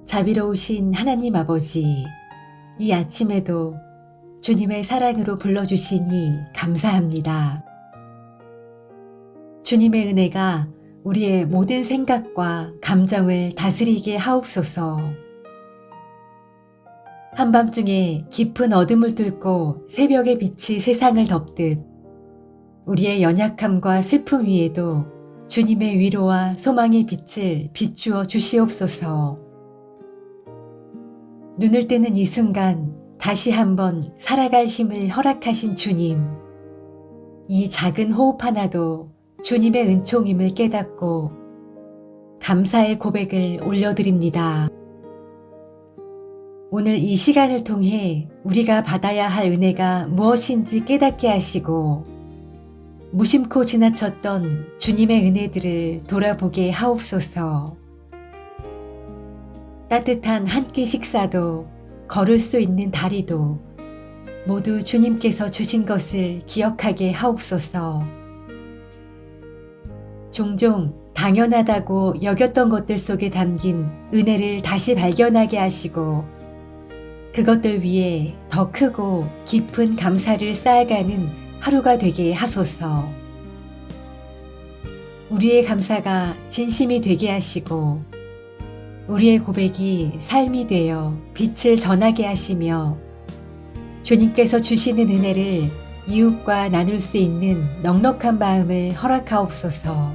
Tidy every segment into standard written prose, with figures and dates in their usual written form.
자비로우신 하나님 아버지, 이 아침에도 주님의 사랑으로 불러주시니 감사합니다. 주님의 은혜가 우리의 모든 생각과 감정을 다스리게 하옵소서. 한밤중에 깊은 어둠을 뚫고 새벽의 빛이 세상을 덮듯 우리의 연약함과 슬픔 위에도 주님의 위로와 소망의 빛을 비추어 주시옵소서. 눈을 뜨는 이 순간 다시 한번 살아갈 힘을 허락하신 주님, 이 작은 호흡 하나도 주님의 은총임을 깨닫고 감사의 고백을 올려드립니다. 오늘 이 시간을 통해 우리가 받아야 할 은혜가 무엇인지 깨닫게 하시고 무심코 지나쳤던 주님의 은혜들을 돌아보게 하옵소서. 따뜻한 한 끼 식사도 걸을 수 있는 다리도 모두 주님께서 주신 것을 기억하게 하옵소서. 종종 당연하다고 여겼던 것들 속에 담긴 은혜를 다시 발견하게 하시고 그것들 위에 더 크고 깊은 감사를 쌓아가는 하루가 되게 하소서. 우리의 감사가 진심이 되게 하시고 우리의 고백이 삶이 되어 빛을 전하게 하시며 주님께서 주시는 은혜를 이웃과 나눌 수 있는 넉넉한 마음을 허락하옵소서.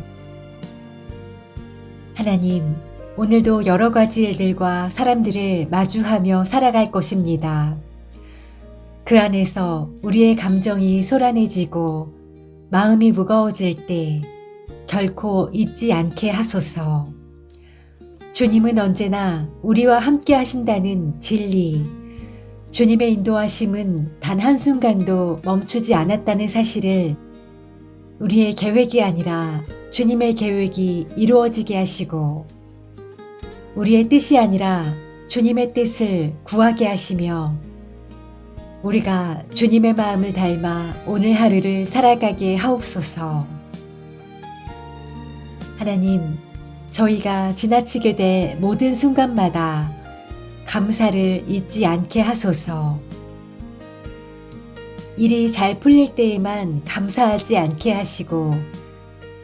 하나님, 오늘도 여러 가지 일들과 사람들을 마주하며 살아갈 것입니다. 그 안에서 우리의 감정이 소란해지고 마음이 무거워질 때 결코 잊지 않게 하소서. 주님은 언제나 우리와 함께 하신다는 진리, 주님의 인도하심은 단 한순간도 멈추지 않았다는 사실을 우리의 계획이 아니라 주님의 계획이 이루어지게 하시고 우리의 뜻이 아니라 주님의 뜻을 구하게 하시며 우리가 주님의 마음을 닮아 오늘 하루를 살아가게 하옵소서. 하나님, 저희가 지나치게 될 모든 순간마다 감사를 잊지 않게 하소서. 일이 잘 풀릴 때에만 감사하지 않게 하시고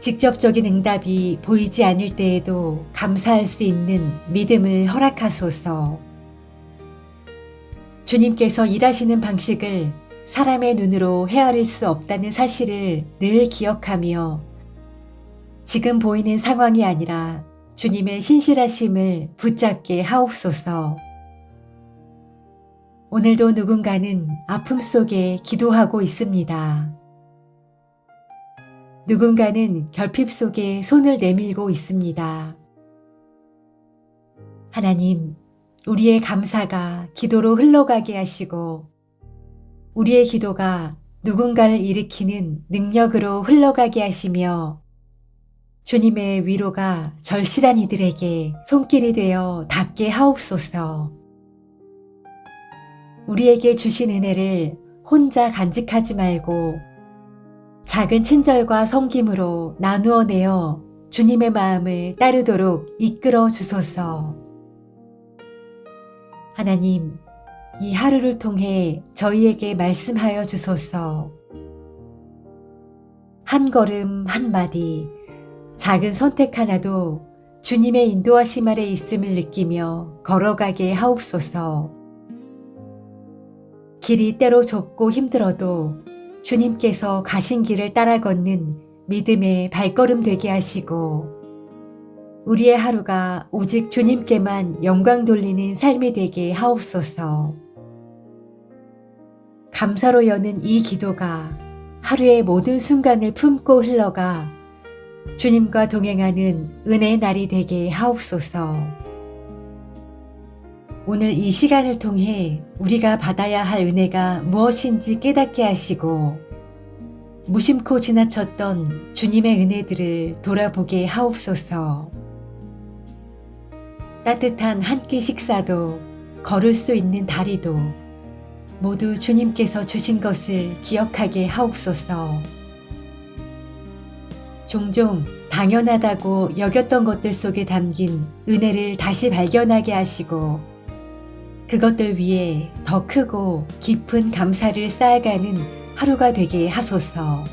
직접적인 응답이 보이지 않을 때에도 감사할 수 있는 믿음을 허락하소서. 주님께서 일하시는 방식을 사람의 눈으로 헤아릴 수 없다는 사실을 늘 기억하며 지금 보이는 상황이 아니라 주님의 신실하심을 붙잡게 하옵소서. 오늘도 누군가는 아픔 속에 기도하고 있습니다. 누군가는 결핍 속에 손을 내밀고 있습니다. 하나님, 우리의 감사가 기도로 흘러가게 하시고 우리의 기도가 누군가를 일으키는 능력으로 흘러가게 하시며 주님의 위로가 절실한 이들에게 손길이 되어 닿게 하옵소서. 우리에게 주신 은혜를 혼자 간직하지 말고 작은 친절과 섬김으로 나누어 내어 주님의 마음을 따르도록 이끌어 주소서. 하나님, 이 하루를 통해 저희에게 말씀하여 주소서. 한 걸음 한마디, 작은 선택 하나도 주님의 인도하심 아래 있음을 느끼며 걸어가게 하옵소서. 길이 때로 좁고 힘들어도 주님께서 가신 길을 따라 걷는 믿음의 발걸음 되게 하시고 우리의 하루가 오직 주님께만 영광 돌리는 삶이 되게 하옵소서. 감사로 여는 이 기도가 하루의 모든 순간을 품고 흘러가 주님과 동행하는 은혜의 날이 되게 하옵소서. 오늘 이 시간을 통해 우리가 받아야 할 은혜가 무엇인지 깨닫게 하시고 무심코 지나쳤던 주님의 은혜들을 돌아보게 하옵소서. 따뜻한 한 끼 식사도 걸을 수 있는 다리도 모두 주님께서 주신 것을 기억하게 하옵소서. 종종 당연하다고 여겼던 것들 속에 담긴 은혜를 다시 발견하게 하시고 그것들 위에 더 크고 깊은 감사를 쌓아가는 하루가 되게 하소서.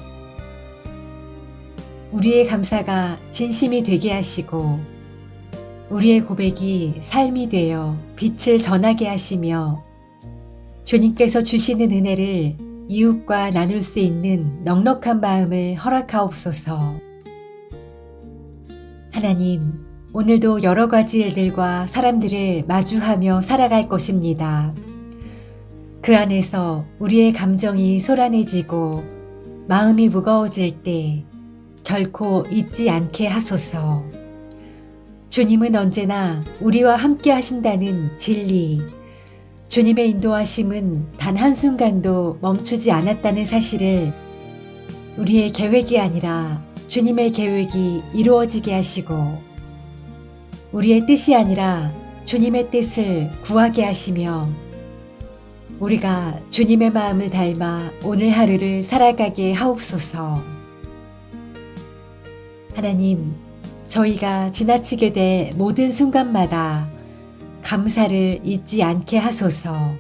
우리의 감사가 진심이 되게 하시고 우리의 고백이 삶이 되어 빛을 전하게 하시며 주님께서 주시는 은혜를 이웃과 나눌 수 있는 넉넉한 마음을 허락하옵소서. 하나님, 오늘도 여러 가지 일들과 사람들을 마주하며 살아갈 것입니다. 그 안에서 우리의 감정이 소란해지고 마음이 무거워질 때 결코 잊지 않게 하소서. 주님은 언제나 우리와 함께 하신다는 진리, 주님의 인도하심은 단 한순간도 멈추지 않았다는 사실을 우리의 계획이 아니라 주님의 계획이 이루어지게 하시고 우리의 뜻이 아니라 주님의 뜻을 구하게 하시며 우리가 주님의 마음을 닮아 오늘 하루를 살아가게 하옵소서. 하나님, 저희가 지나치게 될 모든 순간마다 감사를 잊지 않게 하소서.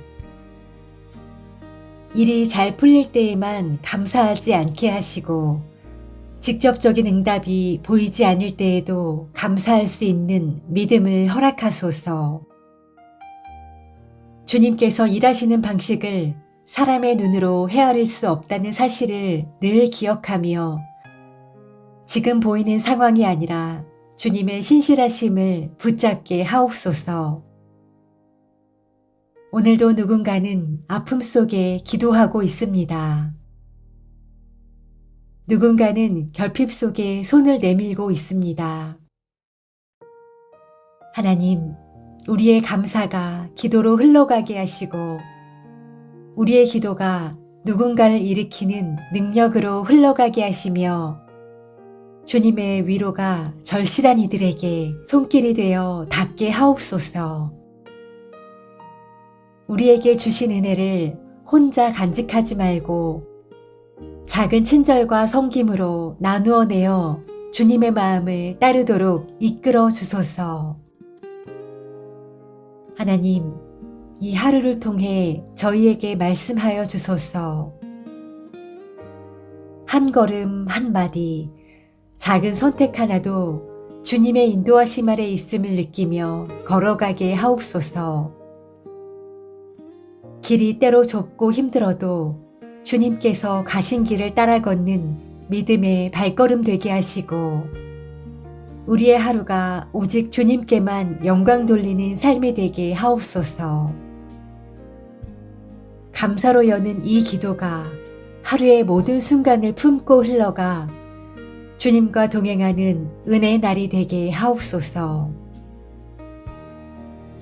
일이 잘 풀릴 때에만 감사하지 않게 하시고 직접적인 응답이 보이지 않을 때에도 감사할 수 있는 믿음을 허락하소서. 주님께서 일하시는 방식을 사람의 눈으로 헤아릴 수 없다는 사실을 늘 기억하며 지금 보이는 상황이 아니라 주님의 신실하심을 붙잡게 하옵소서. 오늘도 누군가는 아픔 속에 기도하고 있습니다. 누군가는 결핍 속에 손을 내밀고 있습니다. 하나님, 우리의 감사가 기도로 흘러가게 하시고 우리의 기도가 누군가를 일으키는 능력으로 흘러가게 하시며 주님의 위로가 절실한 이들에게 손길이 되어 닿게 하옵소서. 우리에게 주신 은혜를 혼자 간직하지 말고 작은 친절과 섬김으로 나누어 내어 주님의 마음을 따르도록 이끌어 주소서. 하나님, 이 하루를 통해 저희에게 말씀하여 주소서. 한 걸음 한마디, 작은 선택 하나도 주님의 인도하심 아래 있음을 느끼며 걸어가게 하옵소서. 길이 때로 좁고 힘들어도 주님께서 가신 길을 따라 걷는 믿음의 발걸음 되게 하시고 우리의 하루가 오직 주님께만 영광 돌리는 삶이 되게 하옵소서. 감사로 여는 이 기도가 하루의 모든 순간을 품고 흘러가 주님과 동행하는 은혜의 날이 되게 하옵소서.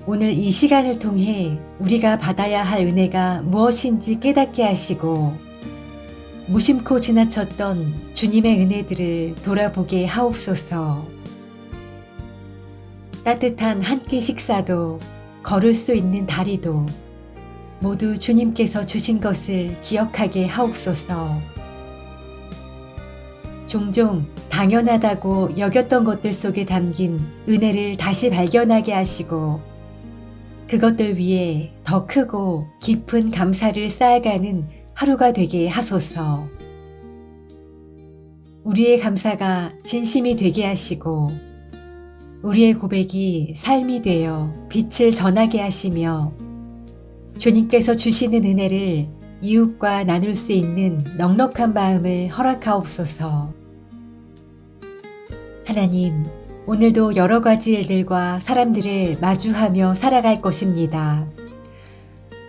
오늘 이 시간을 통해 우리가 받아야 할 은혜가 무엇인지 깨닫게 하시고 무심코 지나쳤던 주님의 은혜들을 돌아보게 하옵소서. 따뜻한 한 끼 식사도 걸을 수 있는 다리도 모두 주님께서 주신 것을 기억하게 하옵소서. 종종 당연하다고 여겼던 것들 속에 담긴 은혜를 다시 발견하게 하시고 그것들 위에 더 크고 깊은 감사를 쌓아가는 하루가 되게 하소서. 우리의 감사가 진심이 되게 하시고 우리의 고백이 삶이 되어 빛을 전하게 하시며 주님께서 주시는 은혜를 이웃과 나눌 수 있는 넉넉한 마음을 허락하옵소서. 하나님, 오늘도 여러 가지 일들과 사람들을 마주하며 살아갈 것입니다.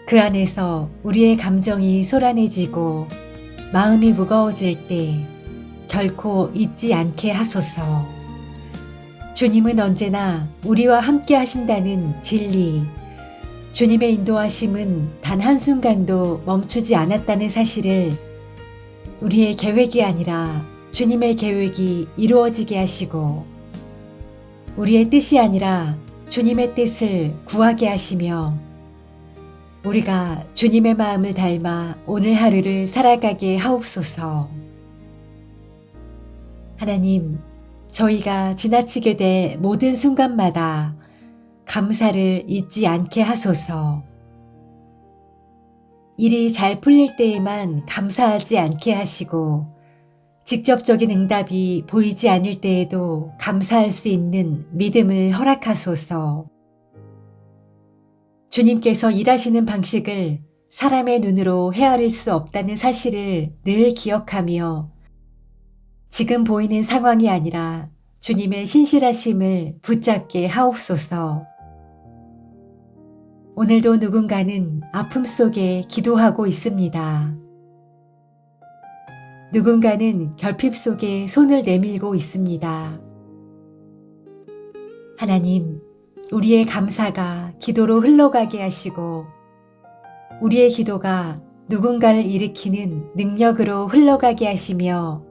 그 안에서 우리의 감정이 소란해지고 마음이 무거워질 때 결코 잊지 않게 하소서. 주님은 언제나 우리와 함께 하신다는 진리, 주님의 인도하심은 단 한순간도 멈추지 않았다는 사실을 우리의 계획이 아니라 주님의 계획이 이루어지게 하시고 우리의 뜻이 아니라 주님의 뜻을 구하게 하시며 우리가 주님의 마음을 닮아 오늘 하루를 살아가게 하옵소서. 하나님, 저희가 지나치게 될 모든 순간마다 감사를 잊지 않게 하소서. 일이 잘 풀릴 때에만 감사하지 않게 하시고, 직접적인 응답이 보이지 않을 때에도 감사할 수 있는 믿음을 허락하소서. 주님께서 일하시는 방식을 사람의 눈으로 헤아릴 수 없다는 사실을 늘 기억하며 지금 보이는 상황이 아니라 주님의 신실하심을 붙잡게 하옵소서. 오늘도 누군가는 아픔 속에 기도하고 있습니다. 누군가는 결핍 속에 손을 내밀고 있습니다. 하나님, 우리의 감사가 기도로 흘러가게 하시고 우리의 기도가 누군가를 일으키는 능력으로 흘러가게 하시며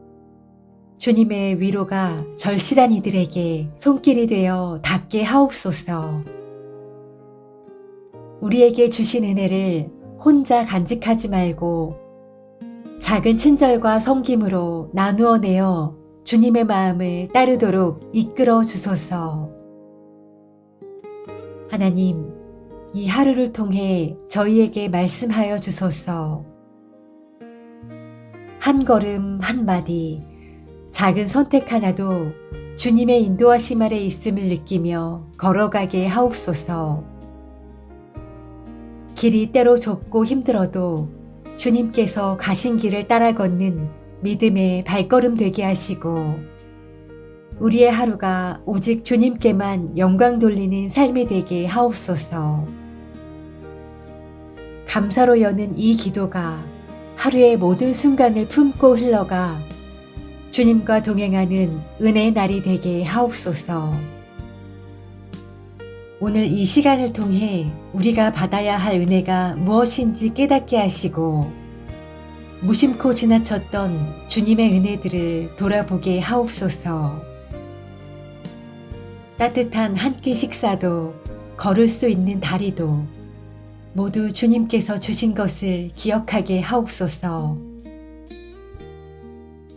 주님의 위로가 절실한 이들에게 손길이 되어 닿게 하옵소서. 우리에게 주신 은혜를 혼자 간직하지 말고 작은 친절과 섬김으로 나누어 내어 주님의 마음을 따르도록 이끌어 주소서. 하나님, 이 하루를 통해 저희에게 말씀하여 주소서. 한 걸음 한마디, 작은 선택 하나도 주님의 인도하심 아래 있음을 느끼며 걸어가게 하옵소서. 길이 때로 좁고 힘들어도 주님께서 가신 길을 따라 걷는 믿음의 발걸음 되게 하시고 우리의 하루가 오직 주님께만 영광 돌리는 삶이 되게 하옵소서. 감사로 여는 이 기도가 하루의 모든 순간을 품고 흘러가 주님과 동행하는 은혜의 날이 되게 하옵소서. 오늘 이 시간을 통해 우리가 받아야 할 은혜가 무엇인지 깨닫게 하시고 무심코 지나쳤던 주님의 은혜들을 돌아보게 하옵소서. 따뜻한 한 끼 식사도 걸을 수 있는 다리도 모두 주님께서 주신 것을 기억하게 하옵소서.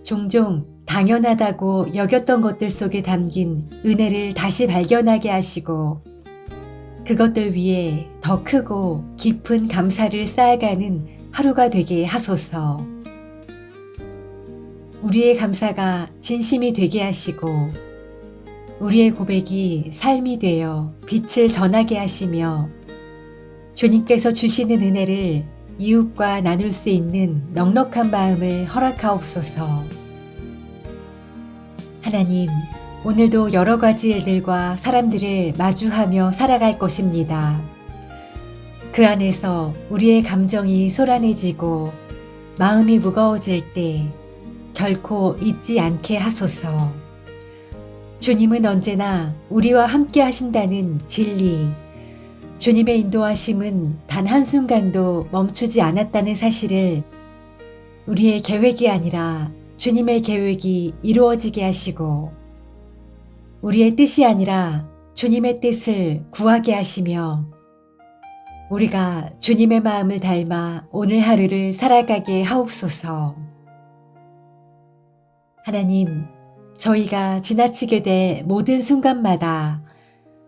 종종 당연하다고 여겼던 것들 속에 담긴 은혜를 다시 발견하게 하시고 그것들 위에 더 크고 깊은 감사를 쌓아가는 하루가 되게 하소서. 우리의 감사가 진심이 되게 하시고 우리의 고백이 삶이 되어 빛을 전하게 하시며 주님께서 주시는 은혜를 이웃과 나눌 수 있는 넉넉한 마음을 허락하옵소서. 하나님, 오늘도 여러 가지 일들과 사람들을 마주하며 살아갈 것입니다. 그 안에서 우리의 감정이 소란해지고 마음이 무거워질 때 결코 잊지 않게 하소서. 주님은 언제나 우리와 함께 하신다는 진리, 주님의 인도하심은 단 한순간도 멈추지 않았다는 사실을 우리의 계획이 아니라 주님의 계획이 이루어지게 하시고 우리의 뜻이 아니라 주님의 뜻을 구하게 하시며 우리가 주님의 마음을 닮아 오늘 하루를 살아가게 하옵소서. 하나님, 저희가 지나치게 될 모든 순간마다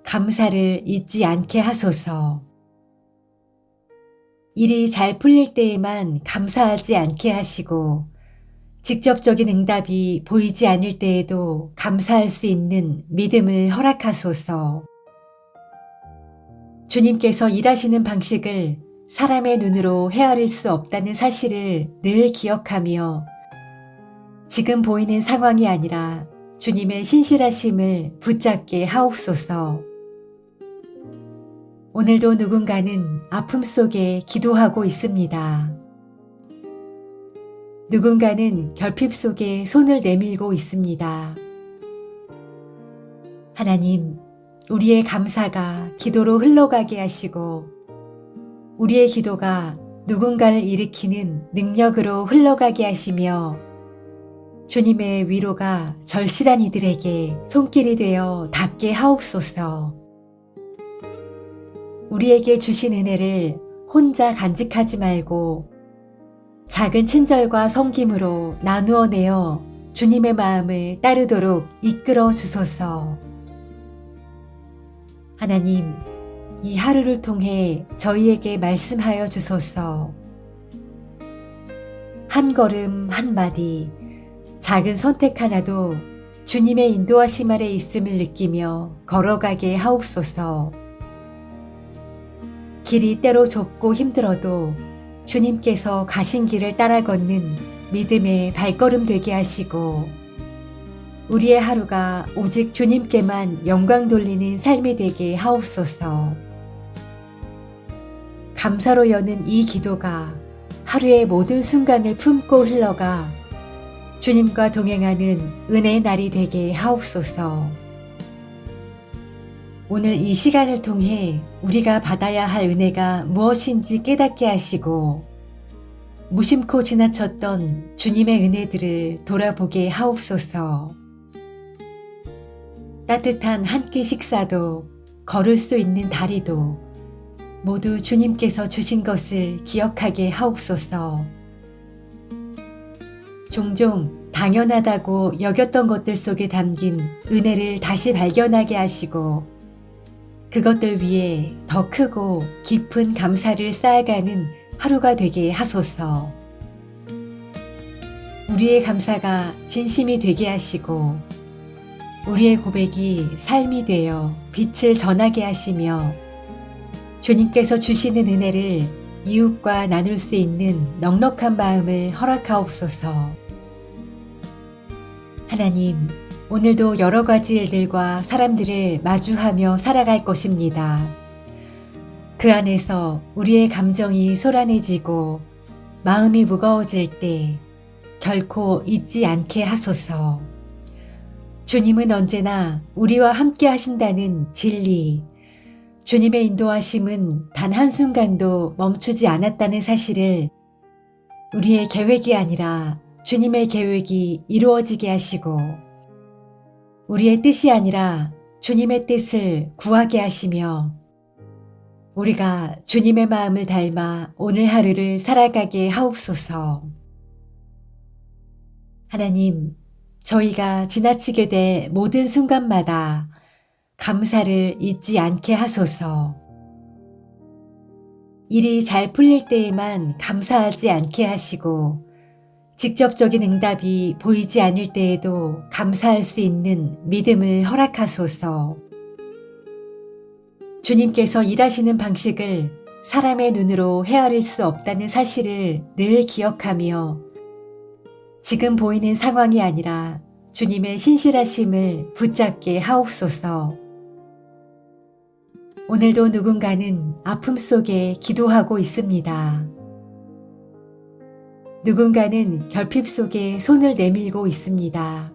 감사를 잊지 않게 하소서. 일이 잘 풀릴 때에만 감사하지 않게 하시고 직접적인 응답이 보이지 않을 때에도 감사할 수 있는 믿음을 허락하소서. 주님께서 일하시는 방식을 사람의 눈으로 헤아릴 수 없다는 사실을 늘 기억하며 지금 보이는 상황이 아니라 주님의 신실하심을 붙잡게 하옵소서. 오늘도 누군가는 아픔 속에 기도하고 있습니다. 누군가는 결핍 속에 손을 내밀고 있습니다. 하나님, 우리의 감사가 기도로 흘러가게 하시고 우리의 기도가 누군가를 일으키는 능력으로 흘러가게 하시며 주님의 위로가 절실한 이들에게 손길이 되어 닿게 하옵소서. 우리에게 주신 은혜를 혼자 간직하지 말고 작은 친절과 섬김으로 나누어 내어 주님의 마음을 따르도록 이끌어 주소서. 하나님, 이 하루를 통해 저희에게 말씀하여 주소서. 한 걸음 한마디, 작은 선택 하나도 주님의 인도하심 아래 있음을 느끼며 걸어가게 하옵소서. 길이 때로 좁고 힘들어도 주님께서 가신 길을 따라 걷는 믿음의 발걸음 되게 하시고, 우리의 하루가 오직 주님께만 영광 돌리는 삶이 되게 하옵소서. 감사로 여는 이 기도가 하루의 모든 순간을 품고 흘러가 주님과 동행하는 은혜의 날이 되게 하옵소서. 오늘 이 시간을 통해 우리가 받아야 할 은혜가 무엇인지 깨닫게 하시고, 무심코 지나쳤던 주님의 은혜들을 돌아보게 하옵소서. 따뜻한 한 끼 식사도, 걸을 수 있는 다리도 모두 주님께서 주신 것을 기억하게 하옵소서. 종종 당연하다고 여겼던 것들 속에 담긴 은혜를 다시 발견하게 하시고, 그것들 위에 더 크고 깊은 감사를 쌓아가는 하루가 되게 하소서. 우리의 감사가 진심이 되게 하시고, 우리의 고백이 삶이 되어 빛을 전하게 하시며, 주님께서 주시는 은혜를 이웃과 나눌 수 있는 넉넉한 마음을 허락하옵소서. 하나님, 오늘도 여러 가지 일들과 사람들을 마주하며 살아갈 것입니다. 그 안에서 우리의 감정이 소란해지고 마음이 무거워질 때 결코 잊지 않게 하소서. 주님은 언제나 우리와 함께 하신다는 진리, 주님의 인도하심은 단 한순간도 멈추지 않았다는 사실을 우리의 계획이 아니라 주님의 계획이 이루어지게 하시고, 우리의 뜻이 아니라 주님의 뜻을 구하게 하시며, 우리가 주님의 마음을 닮아 오늘 하루를 살아가게 하옵소서. 하나님, 저희가 지나치게 될 모든 순간마다 감사를 잊지 않게 하소서. 일이 잘 풀릴 때에만 감사하지 않게 하시고, 직접적인 응답이 보이지 않을 때에도 감사할 수 있는 믿음을 허락하소서. 주님께서 일하시는 방식을 사람의 눈으로 헤아릴 수 없다는 사실을 늘 기억하며, 지금 보이는 상황이 아니라 주님의 신실하심을 붙잡게 하옵소서. 오늘도 누군가는 아픔 속에 기도하고 있습니다. 누군가는 결핍 속에 손을 내밀고 있습니다.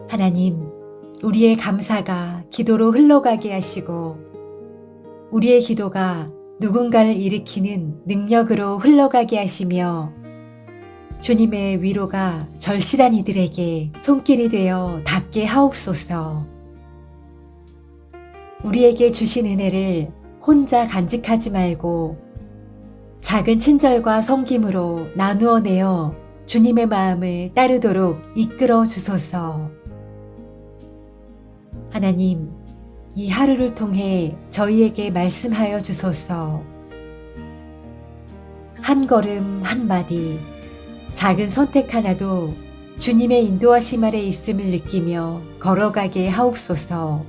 하나님, 우리의 감사가 기도로 흘러가게 하시고, 우리의 기도가 누군가를 일으키는 능력으로 흘러가게 하시며, 주님의 위로가 절실한 이들에게 손길이 되어 닿게 하옵소서. 우리에게 주신 은혜를 혼자 간직하지 말고 작은 친절과 섬김으로 나누어 내어 주님의 마음을 따르도록 이끌어 주소서. 하나님, 이 하루를 통해 저희에게 말씀하여 주소서. 한 걸음 한마디, 작은 선택 하나도 주님의 인도하심 아래 있음을 느끼며 걸어가게 하옵소서.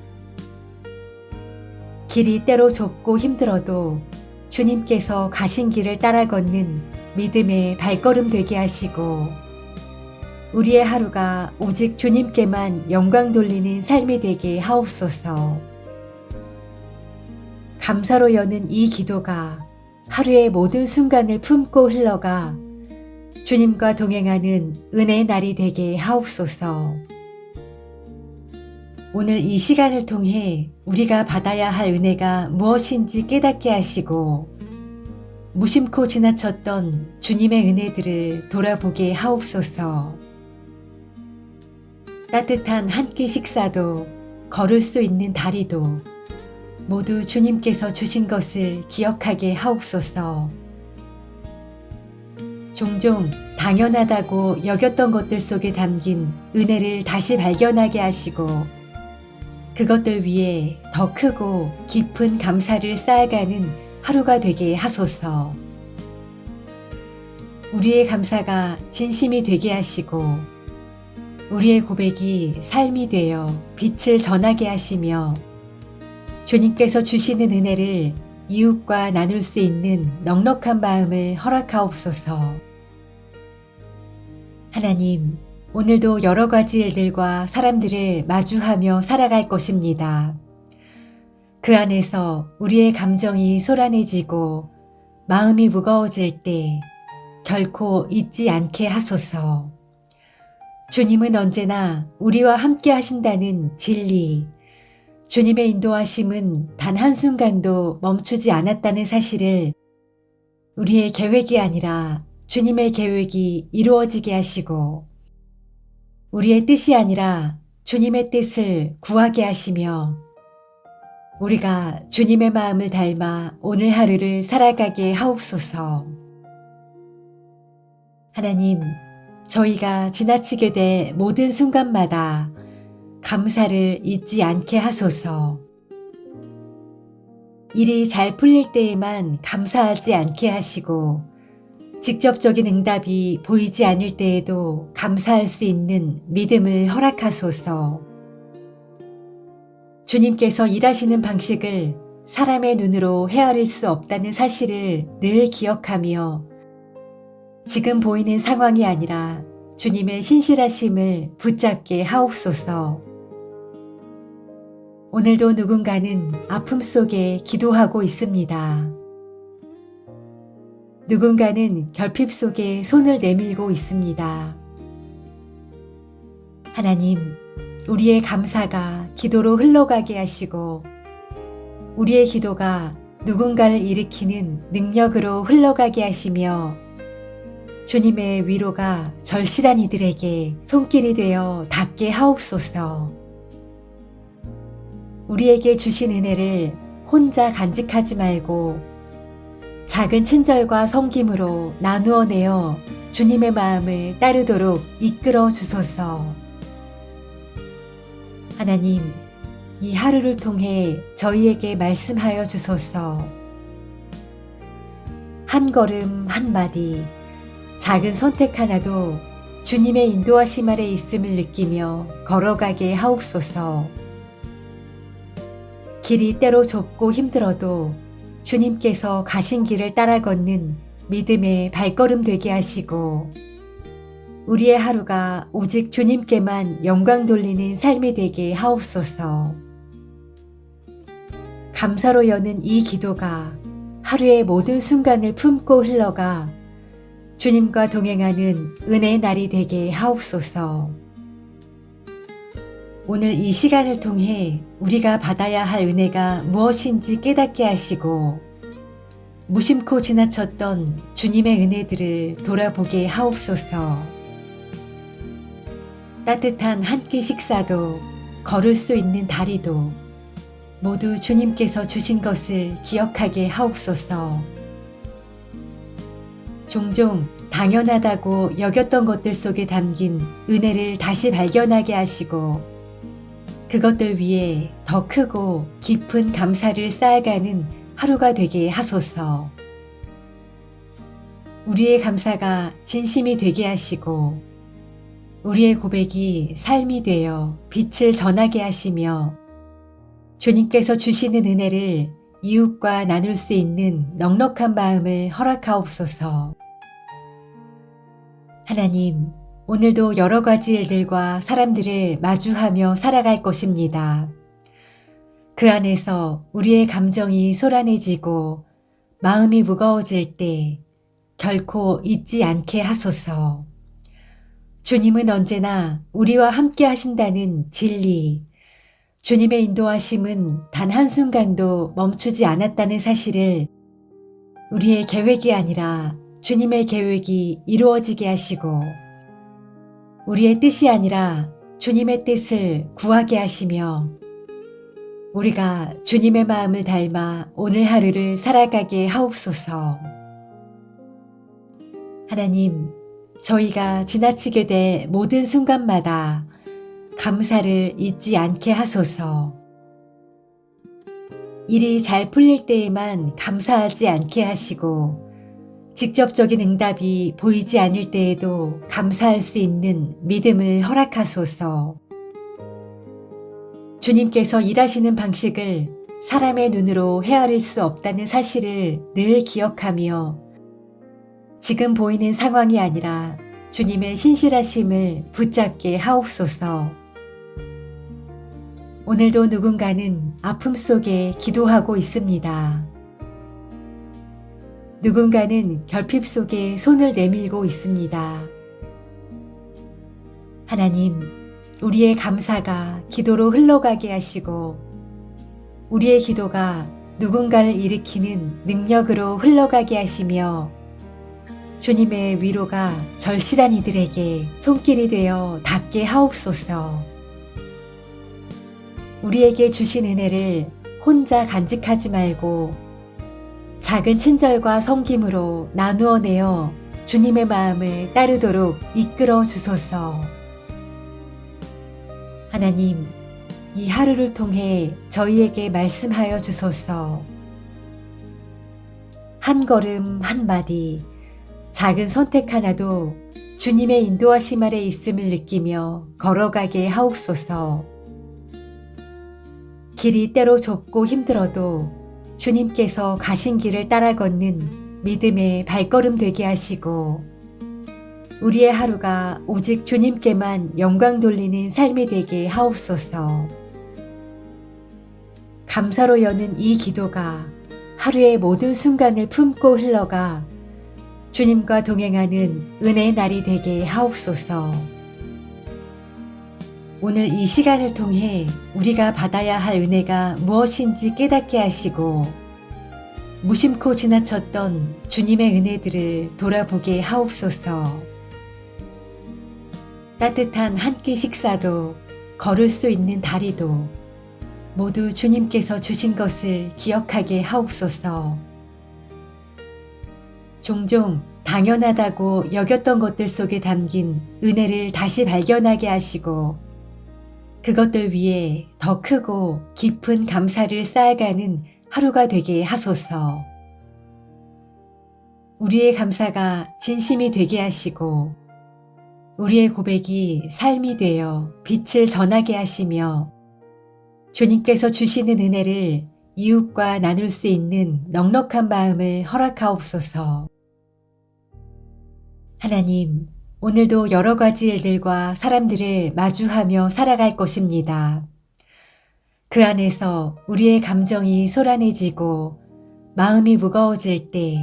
길이 때로 좁고 힘들어도 주님께서 가신 길을 따라 걷는 믿음의 발걸음 되게 하시고, 우리의 하루가 오직 주님께만 영광 돌리는 삶이 되게 하옵소서. 감사로 여는 이 기도가 하루의 모든 순간을 품고 흘러가 주님과 동행하는 은혜의 날이 되게 하옵소서. 오늘 이 시간을 통해 우리가 받아야 할 은혜가 무엇인지 깨닫게 하시고, 무심코 지나쳤던 주님의 은혜들을 돌아보게 하옵소서. 따뜻한 한 끼 식사도, 걸을 수 있는 다리도 모두 주님께서 주신 것을 기억하게 하옵소서. 종종 당연하다고 여겼던 것들 속에 담긴 은혜를 다시 발견하게 하시고 그것들 위에 더 크고 깊은 감사를 쌓아가는 하루가 되게 하소서. 우리의 감사가 진심이 되게 하시고 우리의 고백이 삶이 되어 빛을 전하게 하시며 주님께서 주시는 은혜를 이웃과 나눌 수 있는 넉넉한 마음을 허락하옵소서. 하나님, 오늘도 여러 가지 일들과 사람들을 마주하며 살아갈 것입니다. 그 안에서 우리의 감정이 소란해지고 마음이 무거워질 때 결코 잊지 않게 하소서. 주님은 언제나 우리와 함께 하신다는 진리, 주님의 인도하심은 단 한순간도 멈추지 않았다는 사실을 우리의 계획이 아니라 주님의 계획이 이루어지게 하시고 우리의 뜻이 아니라 주님의 뜻을 구하게 하시며 우리가 주님의 마음을 닮아 오늘 하루를 살아가게 하옵소서. 하나님, 저희가 지나치게 될 모든 순간마다 감사를 잊지 않게 하소서. 일이 잘 풀릴 때에만 감사하지 않게 하시고 직접적인 응답이 보이지 않을 때에도 감사할 수 있는 믿음을 허락하소서. 주님께서 일하시는 방식을 사람의 눈으로 헤아릴 수 없다는 사실을 늘 기억하며 지금 보이는 상황이 아니라 주님의 신실하심을 붙잡게 하옵소서. 오늘도 누군가는 아픔 속에 기도하고 있습니다. 누군가는 결핍 속에 손을 내밀고 있습니다. 하나님, 우리의 감사가 기도로 흘러가게 하시고 우리의 기도가 누군가를 일으키는 능력으로 흘러가게 하시며 주님의 위로가 절실한 이들에게 손길이 되어 닿게 하옵소서. 우리에게 주신 은혜를 혼자 간직하지 말고 작은 친절과 섬김으로 나누어 내어 주님의 마음을 따르도록 이끌어 주소서. 하나님, 이 하루를 통해 저희에게 말씀하여 주소서. 한 걸음 한마디, 작은 선택 하나도 주님의 인도하심 아래 있음을 느끼며 걸어가게 하옵소서. 길이 때로 좁고 힘들어도 주님께서 가신 길을 따라 걷는 믿음의 발걸음 되게 하시고 우리의 하루가 오직 주님께만 영광 돌리는 삶이 되게 하옵소서. 감사로 여는 이 기도가 하루의 모든 순간을 품고 흘러가 주님과 동행하는 은혜의 날이 되게 하옵소서. 오늘 이 시간을 통해 우리가 받아야 할 은혜가 무엇인지 깨닫게 하시고 무심코 지나쳤던 주님의 은혜들을 돌아보게 하옵소서. 따뜻한 한 끼 식사도 걸을 수 있는 다리도 모두 주님께서 주신 것을 기억하게 하옵소서. 종종 당연하다고 여겼던 것들 속에 담긴 은혜를 다시 발견하게 하시고 그것들 위에 더 크고 깊은 감사를 쌓아가는 하루가 되게 하소서. 우리의 감사가 진심이 되게 하시고 우리의 고백이 삶이 되어 빛을 전하게 하시며 주님께서 주시는 은혜를 이웃과 나눌 수 있는 넉넉한 마음을 허락하옵소서. 하나님, 오늘도 여러 가지 일들과 사람들을 마주하며 살아갈 것입니다. 그 안에서 우리의 감정이 소란해지고 마음이 무거워질 때 결코 잊지 않게 하소서. 주님은 언제나 우리와 함께 하신다는 진리, 주님의 인도하심은 단 한순간도 멈추지 않았다는 사실을 우리의 계획이 아니라 주님의 계획이 이루어지게 하시고 우리의 뜻이 아니라 주님의 뜻을 구하게 하시며 우리가 주님의 마음을 닮아 오늘 하루를 살아가게 하옵소서. 하나님, 저희가 지나치게 될 모든 순간마다 감사를 잊지 않게 하소서. 일이 잘 풀릴 때에만 감사하지 않게 하시고, 직접적인 응답이 보이지 않을 때에도 감사할 수 있는 믿음을 허락하소서. 주님께서 일하시는 방식을 사람의 눈으로 헤아릴 수 없다는 사실을 늘 기억하며, 지금 보이는 상황이 아니라 주님의 신실하심을 붙잡게 하옵소서. 오늘도 누군가는 아픔 속에 기도하고 있습니다. 누군가는 결핍 속에 손을 내밀고 있습니다. 하나님, 우리의 감사가 기도로 흘러가게 하시고, 우리의 기도가 누군가를 일으키는 능력으로 흘러가게 하시며, 주님의 위로가 절실한 이들에게 손길이 되어 닿게 하옵소서. 우리에게 주신 은혜를 혼자 간직하지 말고 작은 친절과 섬김으로 나누어 내어 주님의 마음을 따르도록 이끌어 주소서. 하나님, 이 하루를 통해 저희에게 말씀하여 주소서. 한 걸음 한 마디, 작은 선택 하나도 주님의 인도하심 아래 있음을 느끼며 걸어가게 하옵소서. 길이 때로 좁고 힘들어도 주님께서 가신 길을 따라 걷는 믿음의 발걸음 되게 하시고, 우리의 하루가 오직 주님께만 영광 돌리는 삶이 되게 하옵소서. 감사로 여는 이 기도가 하루의 모든 순간을 품고 흘러가 주님과 동행하는 은혜의 날이 되게 하옵소서. 오늘 이 시간을 통해 우리가 받아야 할 은혜가 무엇인지 깨닫게 하시고, 무심코 지나쳤던 주님의 은혜들을 돌아보게 하옵소서. 따뜻한 한 끼 식사도, 걸을 수 있는 다리도 모두 주님께서 주신 것을 기억하게 하옵소서. 종종 당연하다고 여겼던 것들 속에 담긴 은혜를 다시 발견하게 하시고, 그것들 위에 더 크고 깊은 감사를 쌓아가는 하루가 되게 하소서. 우리의 감사가 진심이 되게 하시고, 우리의 고백이 삶이 되어 빛을 전하게 하시며, 주님께서 주시는 은혜를 이웃과 나눌 수 있는 넉넉한 마음을 허락하옵소서. 하나님, 오늘도 여러 가지 일들과 사람들을 마주하며 살아갈 것입니다. 그 안에서 우리의 감정이 소란해지고 마음이 무거워질 때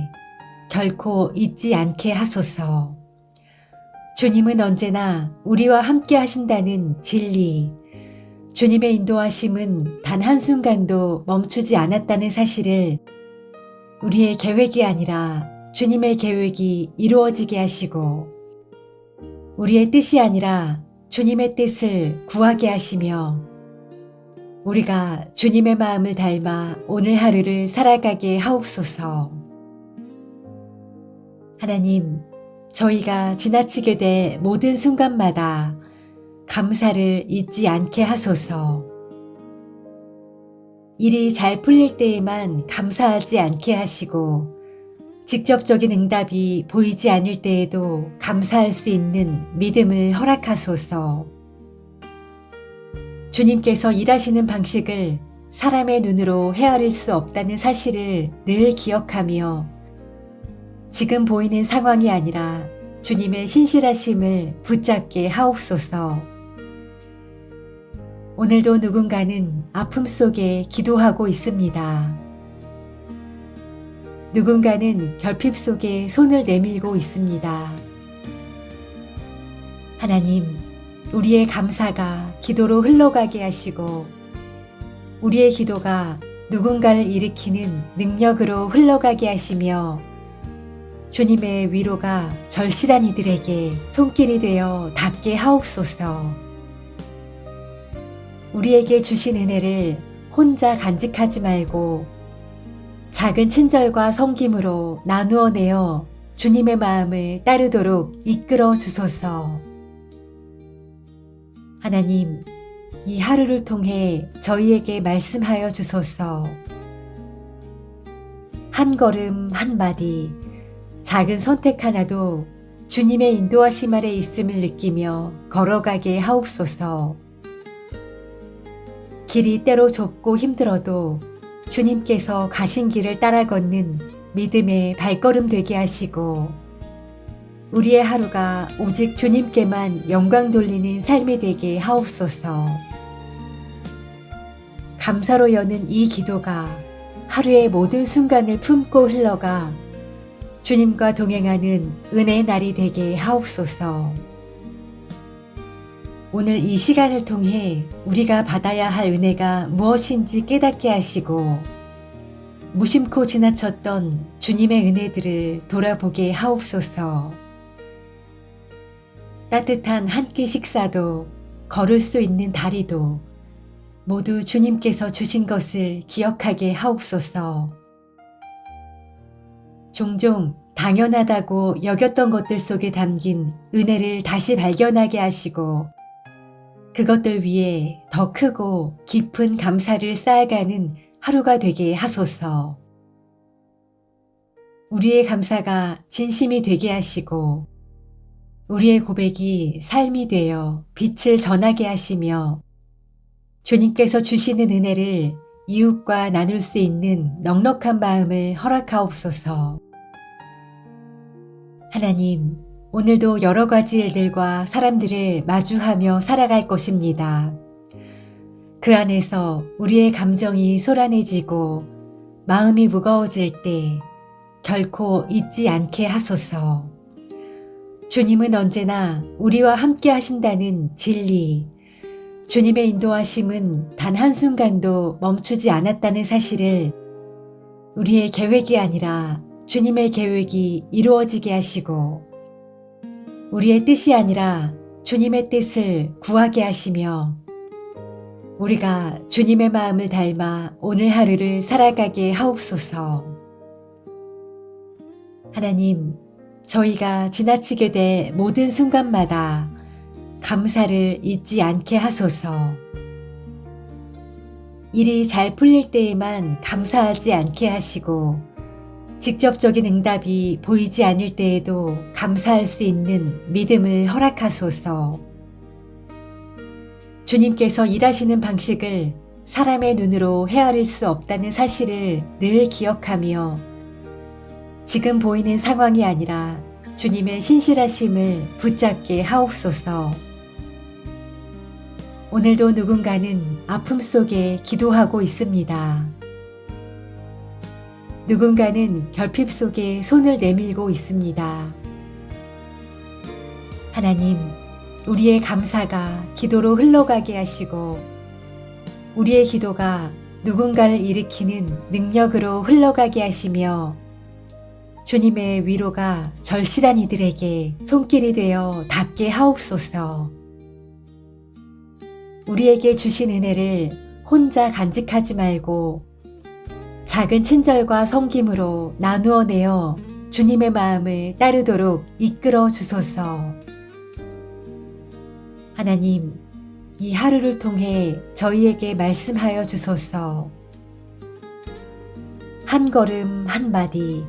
결코 잊지 않게 하소서. 주님은 언제나 우리와 함께 하신다는 진리, 주님의 인도하심은 단 한순간도 멈추지 않았다는 사실을 우리의 계획이 아니라 주님의 계획이 이루어지게 하시고, 우리의 뜻이 아니라 주님의 뜻을 구하게 하시며, 우리가 주님의 마음을 닮아 오늘 하루를 살아가게 하옵소서. 하나님, 저희가 지나치게 될 모든 순간마다 감사를 잊지 않게 하소서. 일이 잘 풀릴 때에만 감사하지 않게 하시고, 직접적인 응답이 보이지 않을 때에도 감사할 수 있는 믿음을 허락하소서. 주님께서 일하시는 방식을 사람의 눈으로 헤아릴 수 없다는 사실을 늘 기억하며, 지금 보이는 상황이 아니라 주님의 신실하심을 붙잡게 하옵소서. 오늘도 누군가는 아픔 속에 기도하고 있습니다. 누군가는 결핍 속에 손을 내밀고 있습니다. 하나님, 우리의 감사가 기도로 흘러가게 하시고, 우리의 기도가 누군가를 일으키는 능력으로 흘러가게 하시며, 주님의 위로가 절실한 이들에게 손길이 되어 닿게 하옵소서. 우리에게 주신 은혜를 혼자 간직하지 말고 작은 친절과 섬김으로 나누어 내어 주님의 마음을 따르도록 이끌어 주소서. 하나님, 이 하루를 통해 저희에게 말씀하여 주소서. 한 걸음 한마디, 작은 선택 하나도 주님의 인도하심 아래 있음을 느끼며 걸어가게 하옵소서. 길이 때로 좁고 힘들어도 주님께서 가신 길을 따라 걷는 믿음의 발걸음 되게 하시고, 우리의 하루가 오직 주님께만 영광 돌리는 삶이 되게 하옵소서. 감사로 여는 이 기도가 하루의 모든 순간을 품고 흘러가 주님과 동행하는 은혜의 날이 되게 하옵소서. 오늘 이 시간을 통해 우리가 받아야 할 은혜가 무엇인지 깨닫게 하시고, 무심코 지나쳤던 주님의 은혜들을 돌아보게 하옵소서. 따뜻한 한 끼 식사도, 걸을 수 있는 다리도 모두 주님께서 주신 것을 기억하게 하옵소서. 종종 당연하다고 여겼던 것들 속에 담긴 은혜를 다시 발견하게 하시고, 그것들 위에 더 크고 깊은 감사를 쌓아가는 하루가 되게 하소서. 우리의 감사가 진심이 되게 하시고, 우리의 고백이 삶이 되어 빛을 전하게 하시며, 주님께서 주시는 은혜를 이웃과 나눌 수 있는 넉넉한 마음을 허락하옵소서. 하나님, 오늘도 여러 가지 일들과 사람들을 마주하며 살아갈 것입니다. 그 안에서 우리의 감정이 소란해지고 마음이 무거워질 때 결코 잊지 않게 하소서. 주님은 언제나 우리와 함께 하신다는 진리, 주님의 인도하심은 단 한순간도 멈추지 않았다는 사실을 우리의 계획이 아니라 주님의 계획이 이루어지게 하시고, 우리의 뜻이 아니라 주님의 뜻을 구하게 하시며, 우리가 주님의 마음을 닮아 오늘 하루를 살아가게 하옵소서. 하나님, 저희가 지나치게 될 모든 순간마다 감사를 잊지 않게 하소서. 일이 잘 풀릴 때에만 감사하지 않게 하시고, 직접적인 응답이 보이지 않을 때에도 감사할 수 있는 믿음을 허락하소서. 주님께서 일하시는 방식을 사람의 눈으로 헤아릴 수 없다는 사실을 늘 기억하며, 지금 보이는 상황이 아니라 주님의 신실하심을 붙잡게 하옵소서. 오늘도 누군가는 아픔 속에 기도하고 있습니다. 누군가는 결핍 속에 손을 내밀고 있습니다. 하나님, 우리의 감사가 기도로 흘러가게 하시고, 우리의 기도가 누군가를 일으키는 능력으로 흘러가게 하시며, 주님의 위로가 절실한 이들에게 손길이 되어 닿게 하옵소서. 우리에게 주신 은혜를 혼자 간직하지 말고 작은 친절과 섬김으로 나누어 내어 주님의 마음을 따르도록 이끌어 주소서. 하나님, 이 하루를 통해 저희에게 말씀하여 주소서. 한 걸음 한마디,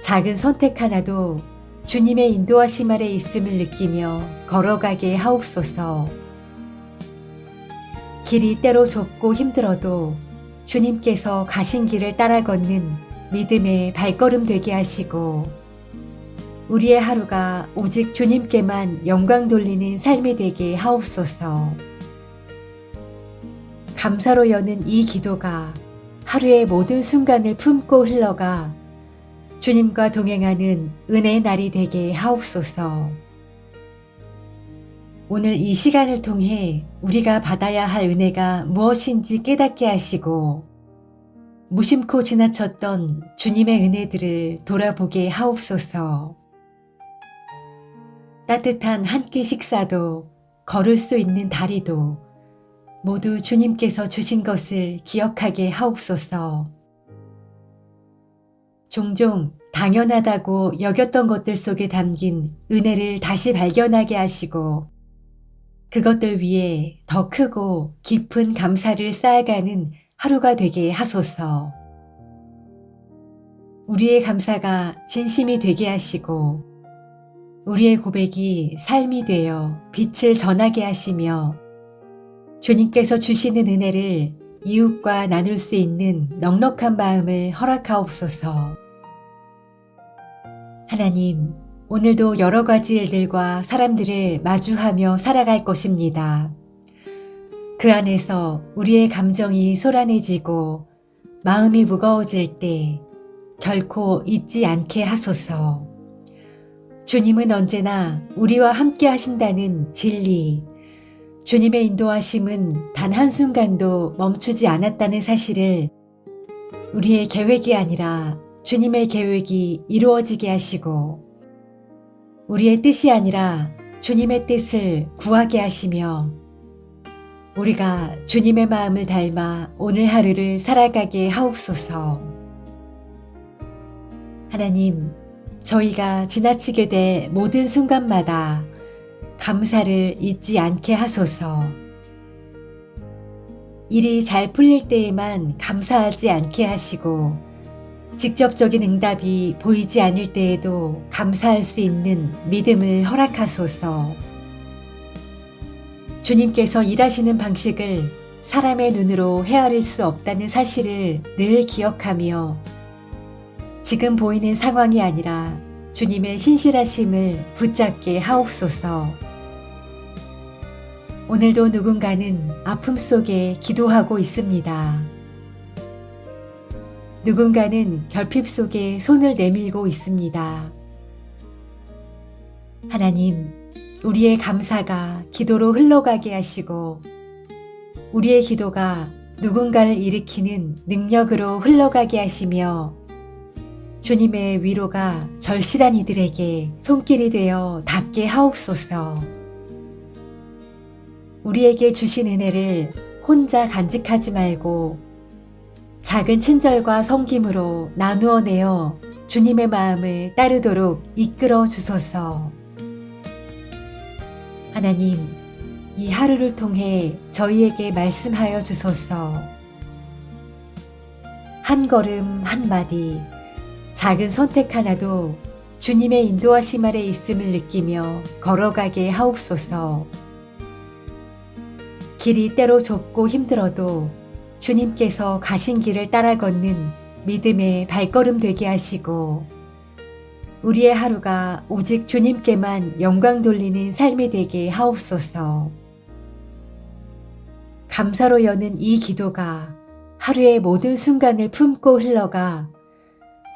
작은 선택 하나도 주님의 인도하심 아래 있음을 느끼며 걸어가게 하옵소서. 길이 때로 좁고 힘들어도 주님께서 가신 길을 따라 걷는 믿음의 발걸음 되게 하시고, 우리의 하루가 오직 주님께만 영광 돌리는 삶이 되게 하옵소서. 감사로 여는 이 기도가 하루의 모든 순간을 품고 흘러가 주님과 동행하는 은혜의 날이 되게 하옵소서. 오늘 이 시간을 통해 우리가 받아야 할 은혜가 무엇인지 깨닫게 하시고, 무심코 지나쳤던 주님의 은혜들을 돌아보게 하옵소서. 따뜻한 한 끼 식사도, 걸을 수 있는 다리도 모두 주님께서 주신 것을 기억하게 하옵소서. 종종 당연하다고 여겼던 것들 속에 담긴 은혜를 다시 발견하게 하시고 그것들 위에 더 크고 깊은 감사를 쌓아가는 하루가 되게 하소서. 우리의 감사가 진심이 되게 하시고 우리의 고백이 삶이 되어 빛을 전하게 하시며 주님께서 주시는 은혜를 이웃과 나눌 수 있는 넉넉한 마음을 허락하옵소서. 하나님, 오늘도 여러 가지 일들과 사람들을 마주하며 살아갈 것입니다. 그 안에서 우리의 감정이 소란해지고 마음이 무거워질 때 결코 잊지 않게 하소서. 주님은 언제나 우리와 함께 하신다는 진리, 주님의 인도하심은 단 한순간도 멈추지 않았다는 사실을 우리의 계획이 아니라 주님의 계획이 이루어지게 하시고 우리의 뜻이 아니라 주님의 뜻을 구하게 하시며 우리가 주님의 마음을 닮아 오늘 하루를 살아가게 하옵소서. 하나님, 저희가 지나치게 될 모든 순간마다 감사를 잊지 않게 하소서. 일이 잘 풀릴 때에만 감사하지 않게 하시고 직접적인 응답이 보이지 않을 때에도 감사할 수 있는 믿음을 허락하소서. 주님께서 일하시는 방식을 사람의 눈으로 헤아릴 수 없다는 사실을 늘 기억하며 지금 보이는 상황이 아니라 주님의 신실하심을 붙잡게 하옵소서. 오늘도 누군가는 아픔 속에 기도하고 있습니다. 누군가는 결핍 속에 손을 내밀고 있습니다. 하나님, 우리의 감사가 기도로 흘러가게 하시고 우리의 기도가 누군가를 일으키는 능력으로 흘러가게 하시며 주님의 위로가 절실한 이들에게 손길이 되어 닿게 하옵소서. 우리에게 주신 은혜를 혼자 간직하지 말고 작은 친절과 섬김으로 나누어 내어 주님의 마음을 따르도록 이끌어 주소서. 하나님, 이 하루를 통해 저희에게 말씀하여 주소서. 한 걸음 한마디, 작은 선택 하나도 주님의 인도하심 아래 있음을 느끼며 걸어가게 하옵소서. 길이 때로 좁고 힘들어도 주님께서 가신 길을 따라 걷는 믿음의 발걸음 되게 하시고 우리의 하루가 오직 주님께만 영광 돌리는 삶이 되게 하옵소서. 감사로 여는 이 기도가 하루의 모든 순간을 품고 흘러가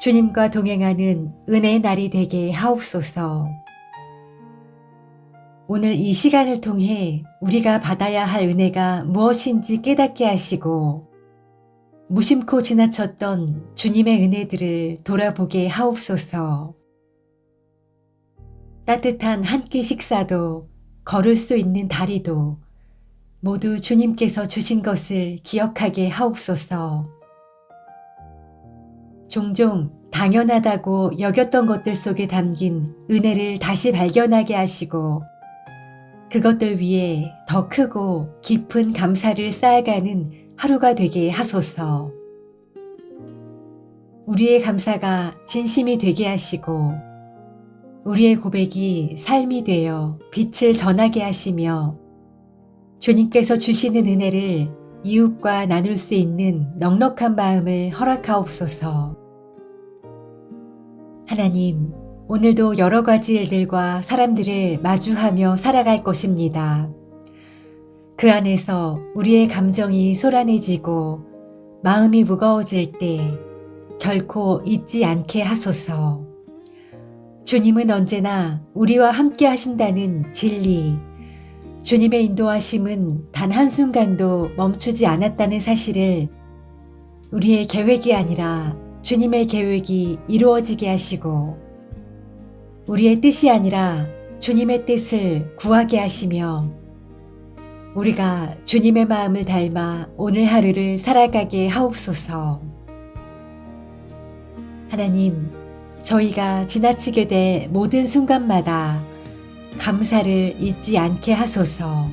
주님과 동행하는 은혜의 날이 되게 하옵소서. 오늘 이 시간을 통해 우리가 받아야 할 은혜가 무엇인지 깨닫게 하시고 무심코 지나쳤던 주님의 은혜들을 돌아보게 하옵소서. 따뜻한 한 끼 식사도 걸을 수 있는 다리도 모두 주님께서 주신 것을 기억하게 하옵소서. 종종 당연하다고 여겼던 것들 속에 담긴 은혜를 다시 발견하게 하시고 그것들 위에 더 크고 깊은 감사를 쌓아가는 하루가 되게 하소서. 우리의 감사가 진심이 되게 하시고 우리의 고백이 삶이 되어 빛을 전하게 하시며 주님께서 주시는 은혜를 이웃과 나눌 수 있는 넉넉한 마음을 허락하옵소서. 하나님, 오늘도 여러 가지 일들과 사람들을 마주하며 살아갈 것입니다. 그 안에서 우리의 감정이 소란해지고 마음이 무거워질 때 결코 잊지 않게 하소서. 주님은 언제나 우리와 함께 하신다는 진리, 주님의 인도하심은 단 한순간도 멈추지 않았다는 사실을 우리의 계획이 아니라 주님의 계획이 이루어지게 하시고 우리의 뜻이 아니라 주님의 뜻을 구하게 하시며 우리가 주님의 마음을 닮아 오늘 하루를 살아가게 하옵소서. 하나님, 저희가 지나치게 될 모든 순간마다 감사를 잊지 않게 하소서.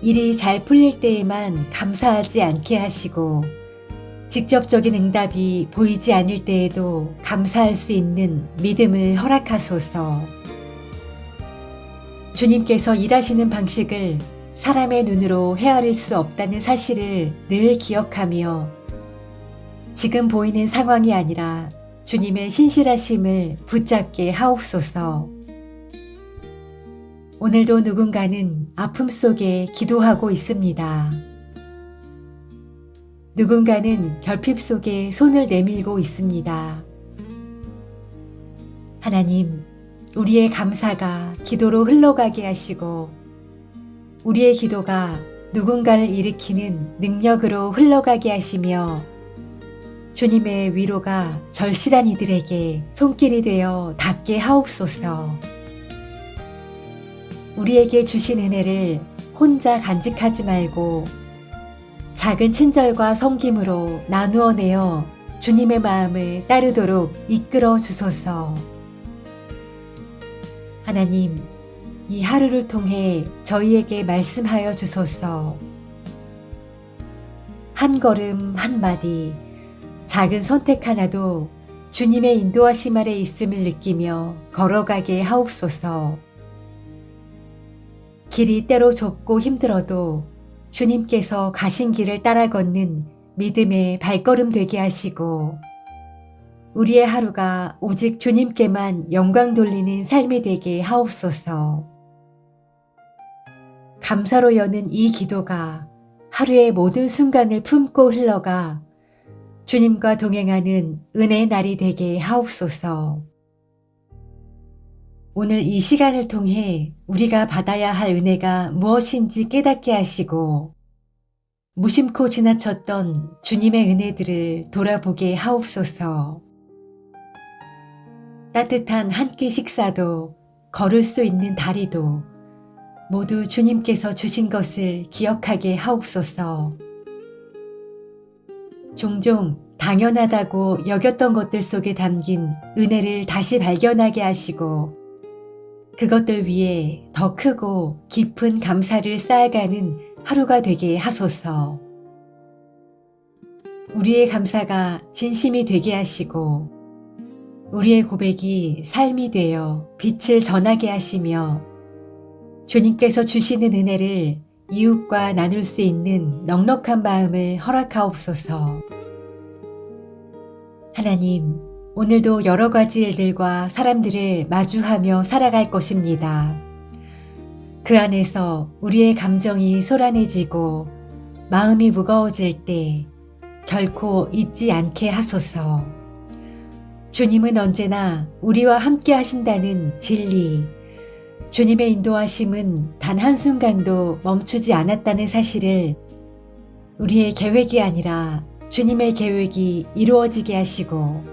일이 잘 풀릴 때에만 감사하지 않게 하시고 직접적인 응답이 보이지 않을 때에도 감사할 수 있는 믿음을 허락하소서. 주님께서 일하시는 방식을 사람의 눈으로 헤아릴 수 없다는 사실을 늘 기억하며 지금 보이는 상황이 아니라 주님의 신실하심을 붙잡게 하옵소서. 오늘도 누군가는 아픔 속에 기도하고 있습니다. 누군가는 결핍 속에 손을 내밀고 있습니다. 하나님, 우리의 감사가 기도로 흘러가게 하시고 우리의 기도가 누군가를 일으키는 능력으로 흘러가게 하시며 주님의 위로가 절실한 이들에게 손길이 되어 닿게 하옵소서. 우리에게 주신 은혜를 혼자 간직하지 말고 작은 친절과 섬김으로 나누어 내어 주님의 마음을 따르도록 이끌어 주소서. 하나님, 이 하루를 통해 저희에게 말씀하여 주소서. 한 걸음 한마디, 작은 선택 하나도 주님의 인도하심 아래 있음을 느끼며 걸어가게 하옵소서. 길이 때로 좁고 힘들어도 주님께서 가신 길을 따라 걷는 믿음의 발걸음 되게 하시고 우리의 하루가 오직 주님께만 영광 돌리는 삶이 되게 하옵소서. 감사로 여는 이 기도가 하루의 모든 순간을 품고 흘러가 주님과 동행하는 은혜의 날이 되게 하옵소서. 오늘 이 시간을 통해 우리가 받아야 할 은혜가 무엇인지 깨닫게 하시고 무심코 지나쳤던 주님의 은혜들을 돌아보게 하옵소서. 따뜻한 한 끼 식사도 걸을 수 있는 다리도 모두 주님께서 주신 것을 기억하게 하옵소서. 종종 당연하다고 여겼던 것들 속에 담긴 은혜를 다시 발견하게 하시고 그것들 위에 더 크고 깊은 감사를 쌓아가는 하루가 되게 하소서. 우리의 감사가 진심이 되게 하시고 우리의 고백이 삶이 되어 빛을 전하게 하시며 주님께서 주시는 은혜를 이웃과 나눌 수 있는 넉넉한 마음을 허락하옵소서. 하나님, 오늘도 여러 가지 일들과 사람들을 마주하며 살아갈 것입니다. 그 안에서 우리의 감정이 소란해지고 마음이 무거워질 때 결코 잊지 않게 하소서. 주님은 언제나 우리와 함께 하신다는 진리, 주님의 인도하심은 단 한순간도 멈추지 않았다는 사실을 우리의 계획이 아니라 주님의 계획이 이루어지게 하시고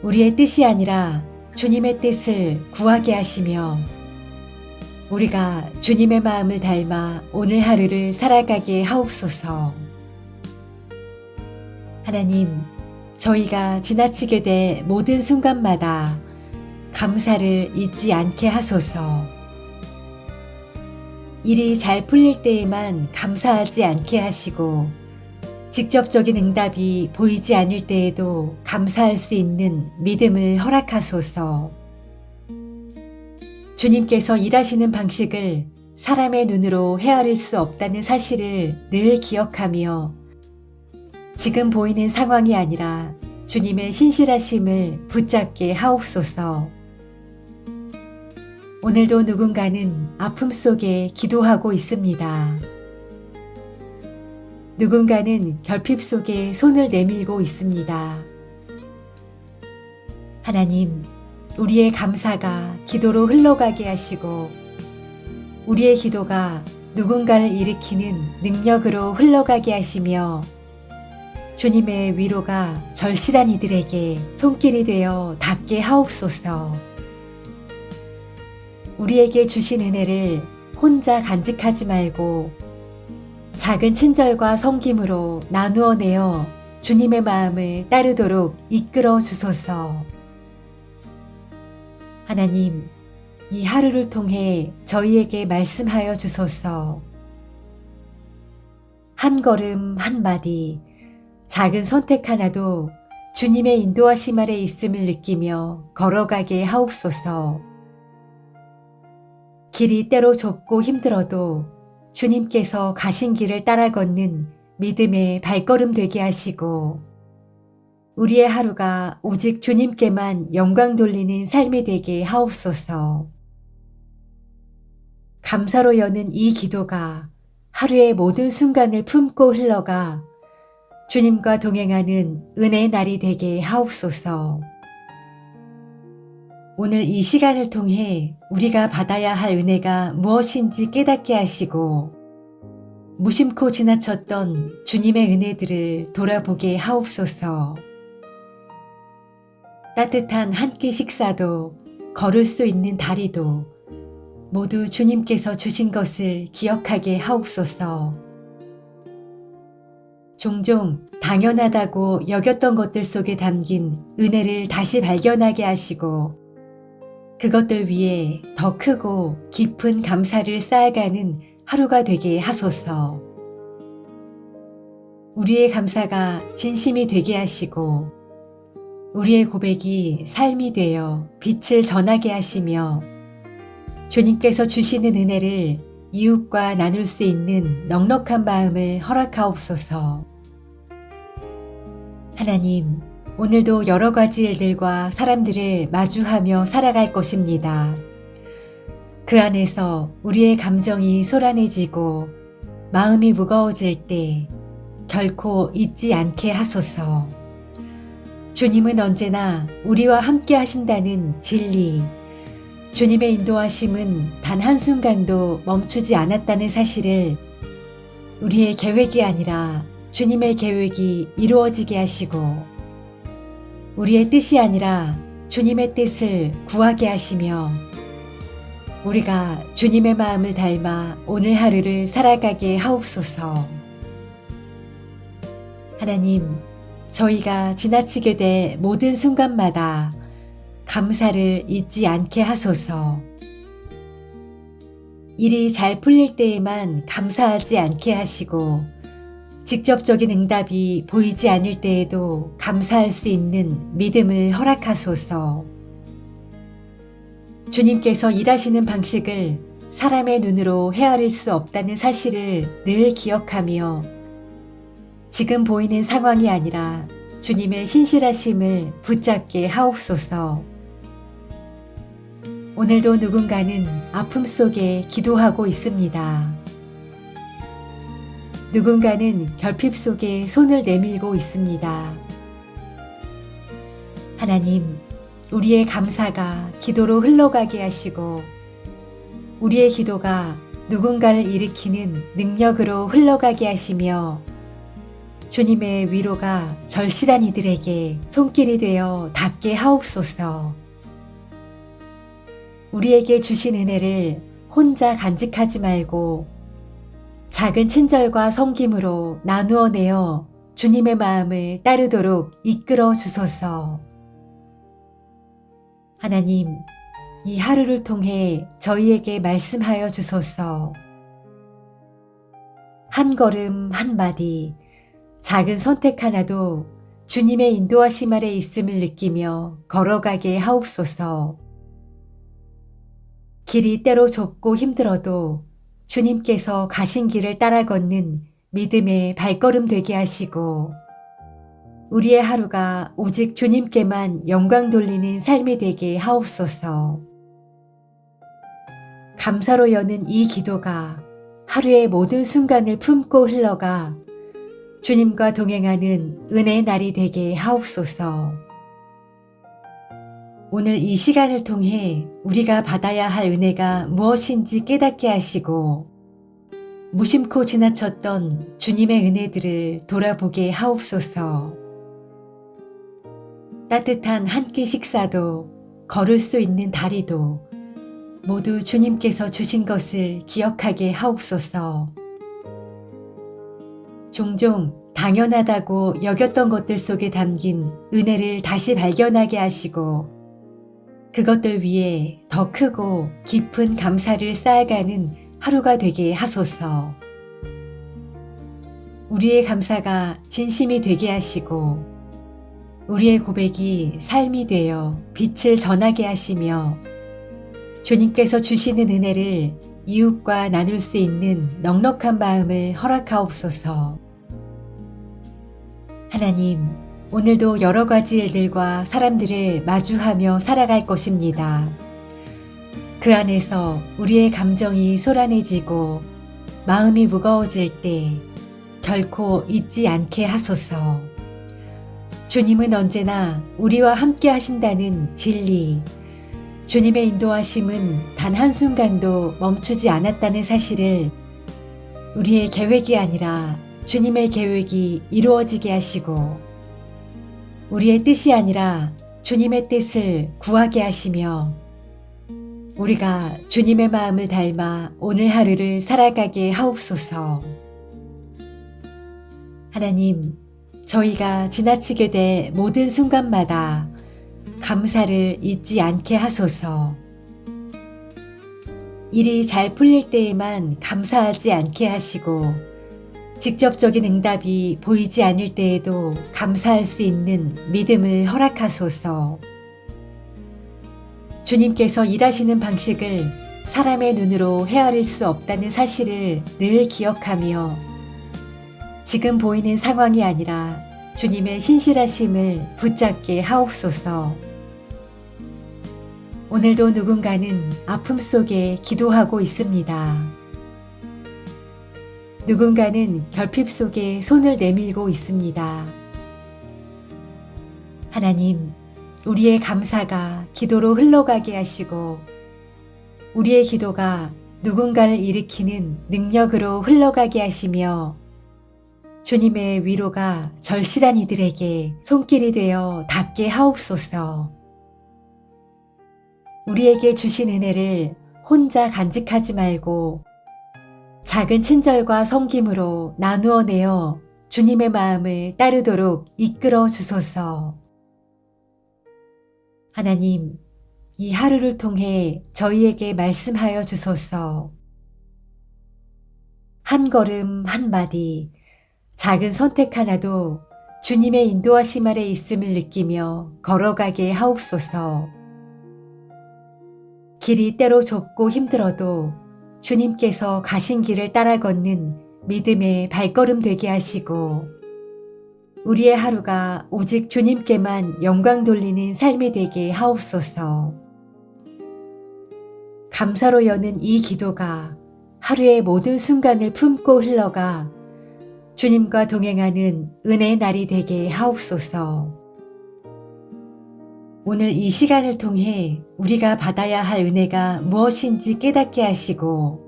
우리의 뜻이 아니라 주님의 뜻을 구하게 하시며 우리가 주님의 마음을 닮아 오늘 하루를 살아가게 하옵소서. 하나님, 저희가 지나치게 될 모든 순간마다 감사를 잊지 않게 하소서. 일이 잘 풀릴 때에만 감사하지 않게 하시고 직접적인 응답이 보이지 않을 때에도 감사할 수 있는 믿음을 허락하소서. 주님께서 일하시는 방식을 사람의 눈으로 헤아릴 수 없다는 사실을 늘 기억하며 지금 보이는 상황이 아니라 주님의 신실하심을 붙잡게 하옵소서. 오늘도 누군가는 아픔 속에 기도하고 있습니다. 누군가는 결핍 속에 손을 내밀고 있습니다. 하나님, 우리의 감사가 기도로 흘러가게 하시고 우리의 기도가 누군가를 일으키는 능력으로 흘러가게 하시며 주님의 위로가 절실한 이들에게 손길이 되어 닿게 하옵소서. 우리에게 주신 은혜를 혼자 간직하지 말고 작은 친절과 섬김으로 나누어 내어 주님의 마음을 따르도록 이끌어 주소서. 하나님, 이 하루를 통해 저희에게 말씀하여 주소서. 한 걸음 한마디, 작은 선택 하나도 주님의 인도하심 아래 있음을 느끼며 걸어가게 하옵소서. 길이 때로 좁고 힘들어도 주님께서 가신 길을 따라 걷는 믿음의 발걸음 되게 하시고, 우리의 하루가 오직 주님께만 영광 돌리는 삶이 되게 하옵소서. 감사로 여는 이 기도가 하루의 모든 순간을 품고 흘러가 주님과 동행하는 은혜의 날이 되게 하옵소서. 오늘 이 시간을 통해 우리가 받아야 할 은혜가 무엇인지 깨닫게 하시고, 무심코 지나쳤던 주님의 은혜들을 돌아보게 하옵소서. 따뜻한 한 끼 식사도, 걸을 수 있는 다리도 모두 주님께서 주신 것을 기억하게 하옵소서. 종종 당연하다고 여겼던 것들 속에 담긴 은혜를 다시 발견하게 하시고, 그것들 위에 더 크고 깊은 감사를 쌓아가는 하루가 되게 하소서. 우리의 감사가 진심이 되게 하시고, 우리의 고백이 삶이 되어 빛을 전하게 하시며, 주님께서 주시는 은혜를 이웃과 나눌 수 있는 넉넉한 마음을 허락하옵소서. 하나님, 오늘도 여러 가지 일들과 사람들을 마주하며 살아갈 것입니다. 그 안에서 우리의 감정이 소란해지고 마음이 무거워질 때 결코 잊지 않게 하소서. 주님은 언제나 우리와 함께 하신다는 진리, 주님의 인도하심은 단 한순간도 멈추지 않았다는 사실을 우리의 계획이 아니라 주님의 계획이 이루어지게 하시고, 우리의 뜻이 아니라 주님의 뜻을 구하게 하시며, 우리가 주님의 마음을 닮아 오늘 하루를 살아가게 하옵소서. 하나님, 저희가 지나치게 될 모든 순간마다 감사를 잊지 않게 하소서. 일이 잘 풀릴 때에만 감사하지 않게 하시고, 직접적인 응답이 보이지 않을 때에도 감사할 수 있는 믿음을 허락하소서. 주님께서 일하시는 방식을 사람의 눈으로 헤아릴 수 없다는 사실을 늘 기억하며, 지금 보이는 상황이 아니라 주님의 신실하심을 붙잡게 하옵소서. 오늘도 누군가는 아픔 속에 기도하고 있습니다. 누군가는 결핍 속에 손을 내밀고 있습니다. 하나님, 우리의 감사가 기도로 흘러가게 하시고, 우리의 기도가 누군가를 일으키는 능력으로 흘러가게 하시며, 주님의 위로가 절실한 이들에게 손길이 되어 닿게 하옵소서. 우리에게 주신 은혜를 혼자 간직하지 말고 작은 친절과 섬김으로 나누어 내어 주님의 마음을 따르도록 이끌어 주소서. 하나님, 이 하루를 통해 저희에게 말씀하여 주소서. 한 걸음 한마디, 작은 선택 하나도 주님의 인도하심 아래 있음을 느끼며 걸어가게 하옵소서. 길이 때로 좁고 힘들어도 주님께서 가신 길을 따라 걷는 믿음의 발걸음 되게 하시고, 우리의 하루가 오직 주님께만 영광 돌리는 삶이 되게 하옵소서. 감사로 여는 이 기도가 하루의 모든 순간을 품고 흘러가 주님과 동행하는 은혜의 날이 되게 하옵소서. 오늘 이 시간을 통해 우리가 받아야 할 은혜가 무엇인지 깨닫게 하시고, 무심코 지나쳤던 주님의 은혜들을 돌아보게 하옵소서. 따뜻한 한 끼 식사도, 걸을 수 있는 다리도 모두 주님께서 주신 것을 기억하게 하옵소서. 종종 당연하다고 여겼던 것들 속에 담긴 은혜를 다시 발견하게 하시고 그것들 위에 더 크고 깊은 감사를 쌓아가는 하루가 되게 하소서. 우리의 감사가 진심이 되게 하시고 우리의 고백이 삶이 되어 빛을 전하게 하시며 주님께서 주시는 은혜를 이웃과 나눌 수 있는 넉넉한 마음을 허락하옵소서. 하나님, 오늘도 여러 가지 일들과 사람들을 마주하며 살아갈 것입니다. 그 안에서 우리의 감정이 소란해지고 마음이 무거워질 때 결코 잊지 않게 하소서. 주님은 언제나 우리와 함께 하신다는 진리, 주님의 인도하심은 단 한순간도 멈추지 않았다는 사실을 우리의 계획이 아니라 주님의 계획이 이루어지게 하시고 우리의 뜻이 아니라 주님의 뜻을 구하게 하시며 우리가 주님의 마음을 닮아 오늘 하루를 살아가게 하옵소서. 하나님, 저희가 지나치게 될 모든 순간마다 감사를 잊지 않게 하소서. 일이 잘 풀릴 때에만 감사하지 않게 하시고 직접적인 응답이 보이지 않을 때에도 감사할 수 있는 믿음을 허락하소서. 주님께서 일하시는 방식을 사람의 눈으로 헤아릴 수 없다는 사실을 늘 기억하며 지금 보이는 상황이 아니라 주님의 신실하심을 붙잡게 하옵소서. 오늘도 누군가는 아픔 속에 기도하고 있습니다. 누군가는 결핍 속에 손을 내밀고 있습니다. 하나님, 우리의 감사가 기도로 흘러가게 하시고 우리의 기도가 누군가를 일으키는 능력으로 흘러가게 하시며 주님의 위로가 절실한 이들에게 손길이 되어 닿게 하옵소서. 우리에게 주신 은혜를 혼자 간직하지 말고 작은 친절과 섬김으로 나누어 내어 주님의 마음을 따르도록 이끌어 주소서. 하나님, 이 하루를 통해 저희에게 말씀하여 주소서. 한 걸음 한마디, 작은 선택 하나도 주님의 인도하심 아래 있음을 느끼며 걸어가게 하옵소서. 길이 때로 좁고 힘들어도 주님께서 가신 길을 따라 걷는 믿음의 발걸음 되게 하시고 우리의 하루가 오직 주님께만 영광 돌리는 삶이 되게 하옵소서. 감사로 여는 이 기도가 하루의 모든 순간을 품고 흘러가 주님과 동행하는 은혜의 날이 되게 하옵소서. 오늘 이 시간을 통해 우리가 받아야 할 은혜가 무엇인지 깨닫게 하시고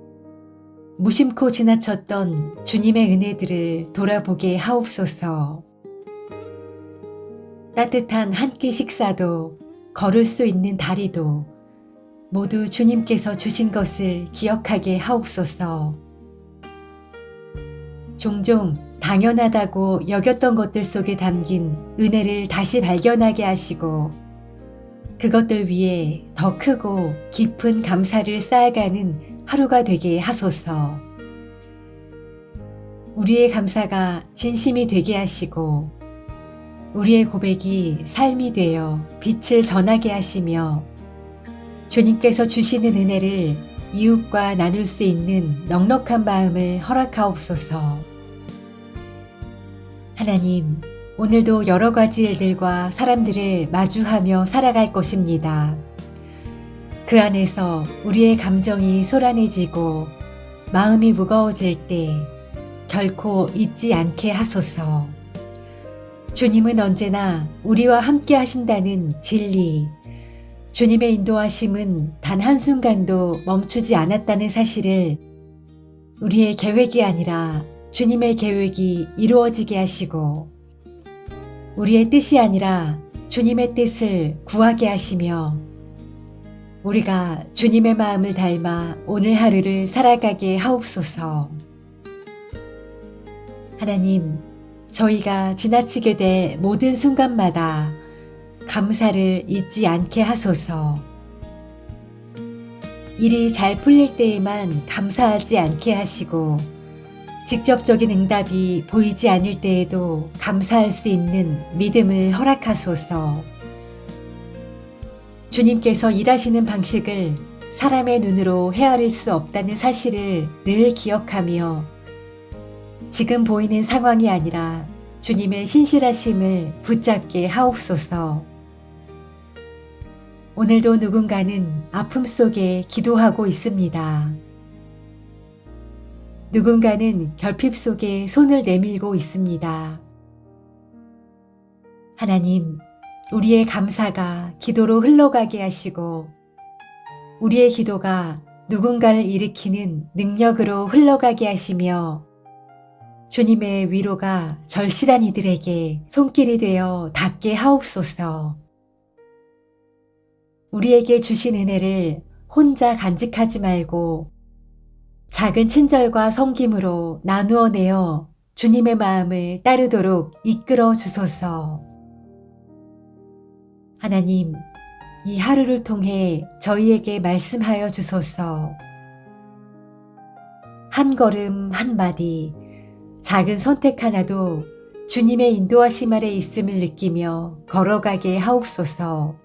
무심코 지나쳤던 주님의 은혜들을 돌아보게 하옵소서. 따뜻한 한 끼 식사도 걸을 수 있는 다리도 모두 주님께서 주신 것을 기억하게 하옵소서. 종종 당연하다고 여겼던 것들 속에 담긴 은혜를 다시 발견하게 하시고 그것들 위에 더 크고 깊은 감사를 쌓아가는 하루가 되게 하소서. 우리의 감사가 진심이 되게 하시고 우리의 고백이 삶이 되어 빛을 전하게 하시며 주님께서 주시는 은혜를 이웃과 나눌 수 있는 넉넉한 마음을 허락하옵소서. 하나님, 오늘도 여러 가지 일들과 사람들을 마주하며 살아갈 것입니다. 그 안에서 우리의 감정이 소란해지고 마음이 무거워질 때 결코 잊지 않게 하소서. 주님은 언제나 우리와 함께 하신다는 진리, 주님의 인도하심은 단 한순간도 멈추지 않았다는 사실을 우리의 계획이 아니라 주님의 계획이 이루어지게 하시고 우리의 뜻이 아니라 주님의 뜻을 구하게 하시며 우리가 주님의 마음을 닮아 오늘 하루를 살아가게 하옵소서. 하나님, 저희가 지나치게 될 모든 순간마다 감사를 잊지 않게 하소서. 일이 잘 풀릴 때에만 감사하지 않게 하시고, 직접적인 응답이 보이지 않을 때에도 감사할 수 있는 믿음을 허락하소서. 주님께서 일하시는 방식을 사람의 눈으로 헤아릴 수 없다는 사실을 늘 기억하며, 지금 보이는 상황이 아니라 주님의 신실하심을 붙잡게 하옵소서. 오늘도 누군가는 아픔 속에 기도하고 있습니다. 누군가는 결핍 속에 손을 내밀고 있습니다. 하나님, 우리의 감사가 기도로 흘러가게 하시고, 우리의 기도가 누군가를 일으키는 능력으로 흘러가게 하시며, 주님의 위로가 절실한 이들에게 손길이 되어 닿게 하옵소서. 우리에게 주신 은혜를 혼자 간직하지 말고 작은 친절과 섬김으로 나누어 내어 주님의 마음을 따르도록 이끌어 주소서. 하나님, 이 하루를 통해 저희에게 말씀하여 주소서. 한 걸음 한마디, 작은 선택 하나도 주님의 인도하심 아래 있음을 느끼며 걸어가게 하옵소서.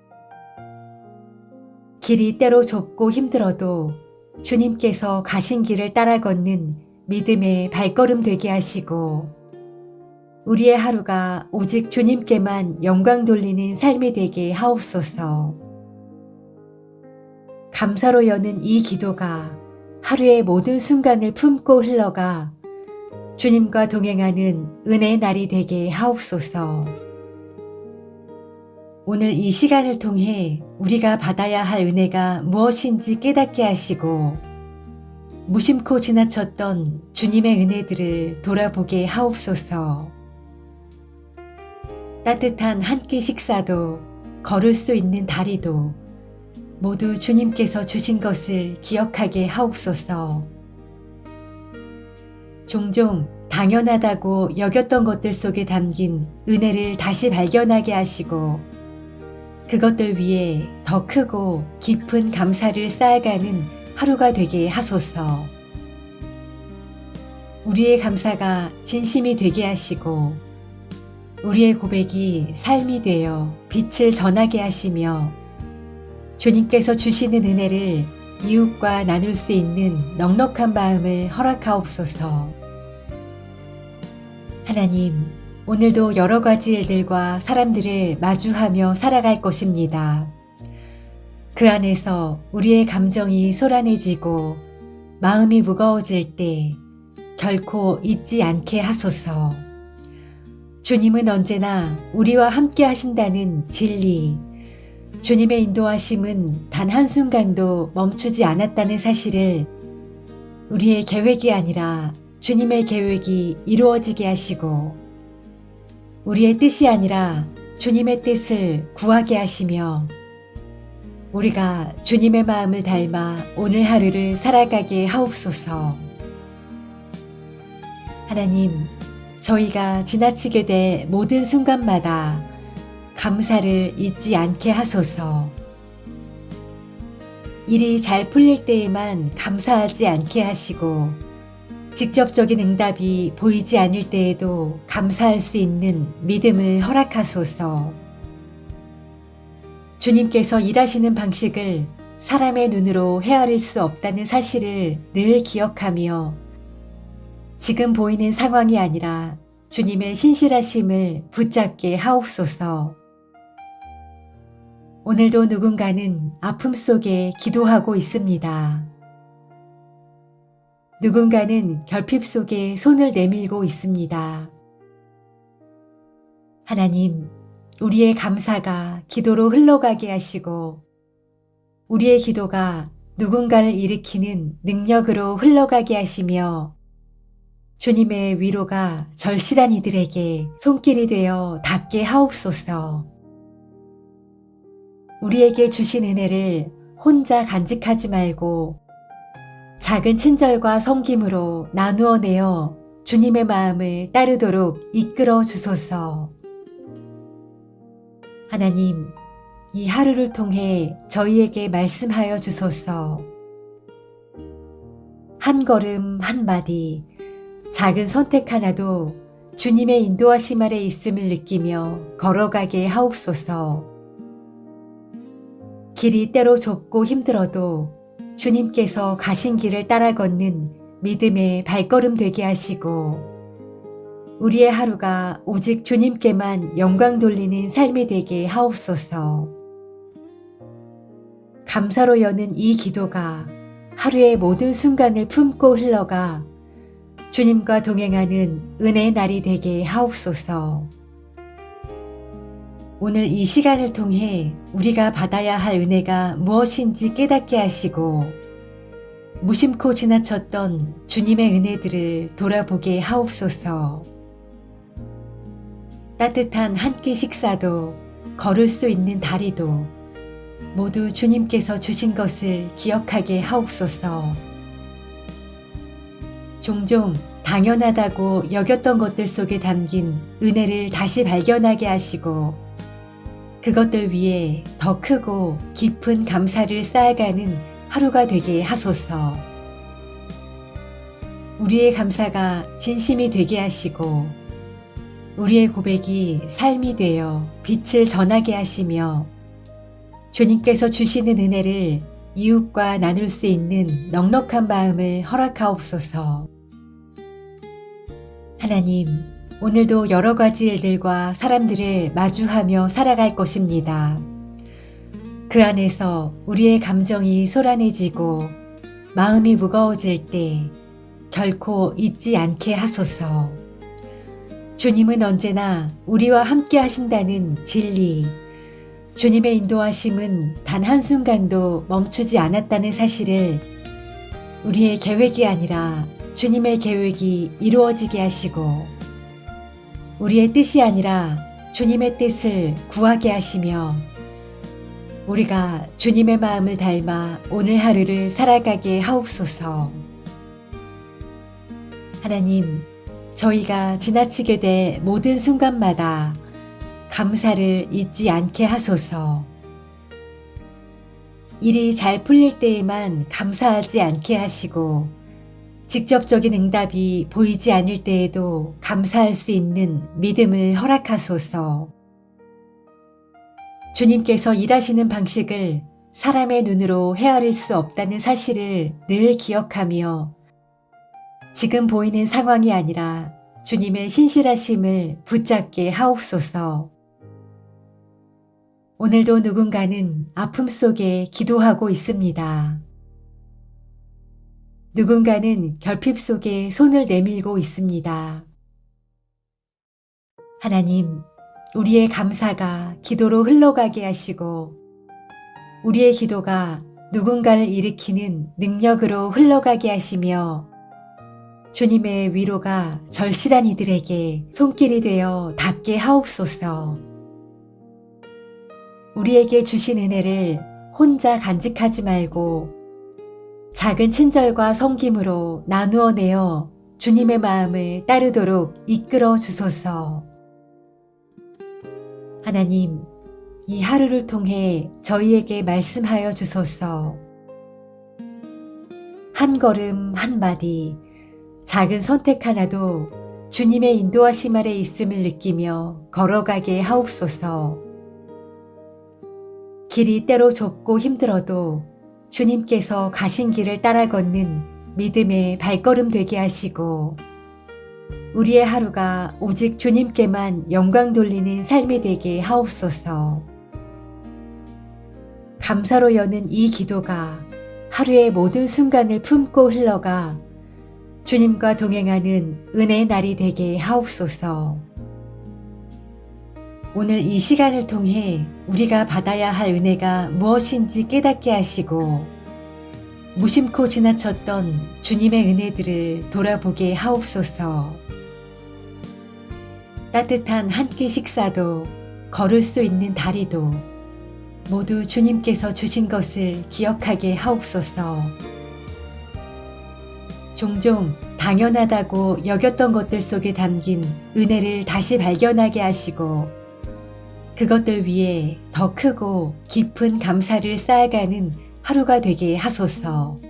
길이 때로 좁고 힘들어도 주님께서 가신 길을 따라 걷는 믿음의 발걸음 되게 하시고, 우리의 하루가 오직 주님께만 영광 돌리는 삶이 되게 하옵소서. 감사로 여는 이 기도가 하루의 모든 순간을 품고 흘러가 주님과 동행하는 은혜의 날이 되게 하옵소서. 오늘 이 시간을 통해 우리가 받아야 할 은혜가 무엇인지 깨닫게 하시고, 무심코 지나쳤던 주님의 은혜들을 돌아보게 하옵소서. 따뜻한 한 끼 식사도, 걸을 수 있는 다리도 모두 주님께서 주신 것을 기억하게 하옵소서. 종종 당연하다고 여겼던 것들 속에 담긴 은혜를 다시 발견하게 하시고, 그것들 위에 더 크고 깊은 감사를 쌓아가는 하루가 되게 하소서. 우리의 감사가 진심이 되게 하시고, 우리의 고백이 삶이 되어 빛을 전하게 하시며, 주님께서 주시는 은혜를 이웃과 나눌 수 있는 넉넉한 마음을 허락하옵소서. 하나님, 오늘도 여러 가지 일들과 사람들을 마주하며 살아갈 것입니다. 그 안에서 우리의 감정이 소란해지고 마음이 무거워질 때 결코 잊지 않게 하소서. 주님은 언제나 우리와 함께 하신다는 진리, 주님의 인도하심은 단 한순간도 멈추지 않았다는 사실을 우리의 계획이 아니라 주님의 계획이 이루어지게 하시고, 우리의 뜻이 아니라 주님의 뜻을 구하게 하시며, 우리가 주님의 마음을 닮아 오늘 하루를 살아가게 하옵소서. 하나님, 저희가 지나치게 될 모든 순간마다 감사를 잊지 않게 하소서. 일이 잘 풀릴 때에만 감사하지 않게 하시고, 직접적인 응답이 보이지 않을 때에도 감사할 수 있는 믿음을 허락하소서. 주님께서 일하시는 방식을 사람의 눈으로 헤아릴 수 없다는 사실을 늘 기억하며, 지금 보이는 상황이 아니라 주님의 신실하심을 붙잡게 하옵소서. 오늘도 누군가는 아픔 속에 기도하고 있습니다. 누군가는 결핍 속에 손을 내밀고 있습니다. 하나님, 우리의 감사가 기도로 흘러가게 하시고, 우리의 기도가 누군가를 일으키는 능력으로 흘러가게 하시며, 주님의 위로가 절실한 이들에게 손길이 되어 닿게 하옵소서. 우리에게 주신 은혜를 혼자 간직하지 말고 작은 친절과 섬김으로 나누어 내어 주님의 마음을 따르도록 이끌어 주소서. 하나님, 이 하루를 통해 저희에게 말씀하여 주소서. 한 걸음 한마디, 작은 선택 하나도 주님의 인도하심 아래 있음을 느끼며 걸어가게 하옵소서. 길이 때로 좁고 힘들어도 주님께서 가신 길을 따라 걷는 믿음의 발걸음 되게 하시고, 우리의 하루가 오직 주님께만 영광 돌리는 삶이 되게 하옵소서. 감사로 여는 이 기도가 하루의 모든 순간을 품고 흘러가 주님과 동행하는 은혜의 날이 되게 하옵소서. 오늘 이 시간을 통해 우리가 받아야 할 은혜가 무엇인지 깨닫게 하시고, 무심코 지나쳤던 주님의 은혜들을 돌아보게 하옵소서. 따뜻한 한 끼 식사도, 걸을 수 있는 다리도 모두 주님께서 주신 것을 기억하게 하옵소서. 종종 당연하다고 여겼던 것들 속에 담긴 은혜를 다시 발견하게 하시고, 그것들 위에 더 크고 깊은 감사를 쌓아가는 하루가 되게 하소서. 우리의 감사가 진심이 되게 하시고, 우리의 고백이 삶이 되어 빛을 전하게 하시며, 주님께서 주시는 은혜를 이웃과 나눌 수 있는 넉넉한 마음을 허락하옵소서. 하나님, 오늘도 여러 가지 일들과 사람들을 마주하며 살아갈 것입니다. 그 안에서 우리의 감정이 소란해지고 마음이 무거워질 때 결코 잊지 않게 하소서. 주님은 언제나 우리와 함께 하신다는 진리, 주님의 인도하심은 단 한순간도 멈추지 않았다는 사실을 우리의 계획이 아니라 주님의 계획이 이루어지게 하시고, 우리의 뜻이 아니라 주님의 뜻을 구하게 하시며, 우리가 주님의 마음을 닮아 오늘 하루를 살아가게 하옵소서. 하나님, 저희가 지나치게 될 모든 순간마다 감사를 잊지 않게 하소서. 일이 잘 풀릴 때에만 감사하지 않게 하시고, 직접적인 응답이 보이지 않을 때에도 감사할 수 있는 믿음을 허락하소서. 주님께서 일하시는 방식을 사람의 눈으로 헤아릴 수 없다는 사실을 늘 기억하며, 지금 보이는 상황이 아니라 주님의 신실하심을 붙잡게 하옵소서. 오늘도 누군가는 아픔 속에 기도하고 있습니다. 누군가는 결핍 속에 손을 내밀고 있습니다. 하나님, 우리의 감사가 기도로 흘러가게 하시고, 우리의 기도가 누군가를 일으키는 능력으로 흘러가게 하시며, 주님의 위로가 절실한 이들에게 손길이 되어 닿게 하옵소서. 우리에게 주신 은혜를 혼자 간직하지 말고 작은 친절과 섬김으로 나누어 내어 주님의 마음을 따르도록 이끌어 주소서. 하나님, 이 하루를 통해 저희에게 말씀하여 주소서. 한 걸음 한마디, 작은 선택 하나도 주님의 인도하심 아래 있음을 느끼며 걸어가게 하옵소서. 길이 때로 좁고 힘들어도 주님께서 가신 길을 따라 걷는 믿음의 발걸음 되게 하시고, 우리의 하루가 오직 주님께만 영광 돌리는 삶이 되게 하옵소서. 감사로 여는 이 기도가 하루의 모든 순간을 품고 흘러가 주님과 동행하는 은혜의 날이 되게 하옵소서. 오늘 이 시간을 통해 우리가 받아야 할 은혜가 무엇인지 깨닫게 하시고, 무심코 지나쳤던 주님의 은혜들을 돌아보게 하옵소서. 따뜻한 한 끼 식사도, 걸을 수 있는 다리도 모두 주님께서 주신 것을 기억하게 하옵소서. 종종 당연하다고 여겼던 것들 속에 담긴 은혜를 다시 발견하게 하시고 그것들 위에 더 크고 깊은 감사를 쌓아가는 하루가 되게 하소서.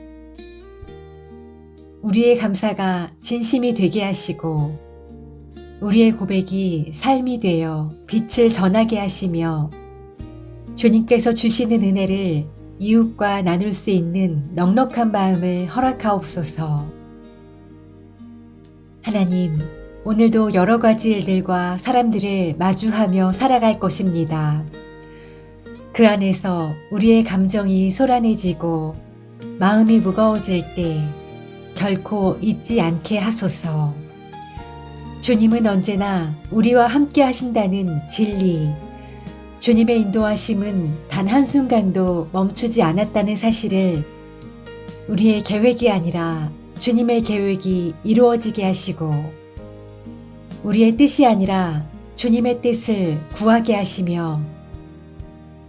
우리의 감사가 진심이 되게 하시고 우리의 고백이 삶이 되어 빛을 전하게 하시며 주님께서 주시는 은혜를 이웃과 나눌 수 있는 넉넉한 마음을 허락하옵소서. 하나님, 오늘도 여러 가지 일들과 사람들을 마주하며 살아갈 것입니다. 그 안에서 우리의 감정이 소란해지고 마음이 무거워질 때 결코 잊지 않게 하소서. 주님은 언제나 우리와 함께 하신다는 진리, 주님의 인도하심은 단 한순간도 멈추지 않았다는 사실을 우리의 계획이 아니라 주님의 계획이 이루어지게 하시고 우리의 뜻이 아니라 주님의 뜻을 구하게 하시며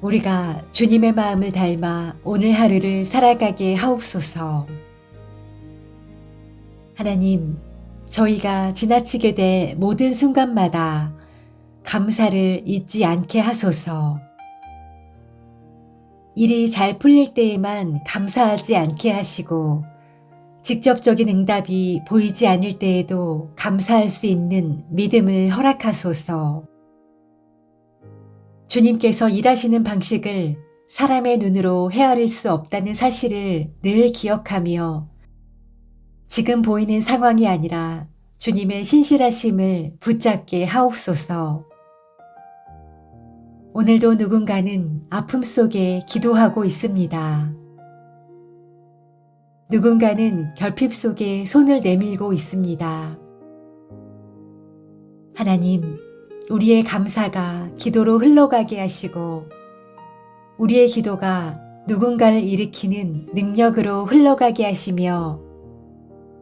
우리가 주님의 마음을 닮아 오늘 하루를 살아가게 하옵소서. 하나님, 저희가 지나치게 될 모든 순간마다 감사를 잊지 않게 하소서. 일이 잘 풀릴 때에만 감사하지 않게 하시고 직접적인 응답이 보이지 않을 때에도 감사할 수 있는 믿음을 허락하소서. 주님께서 일하시는 방식을 사람의 눈으로 헤아릴 수 없다는 사실을 늘 기억하며 지금 보이는 상황이 아니라 주님의 신실하심을 붙잡게 하옵소서. 오늘도 누군가는 아픔 속에 기도하고 있습니다. 누군가는 결핍 속에 손을 내밀고 있습니다. 하나님, 우리의 감사가 기도로 흘러가게 하시고 우리의 기도가 누군가를 일으키는 능력으로 흘러가게 하시며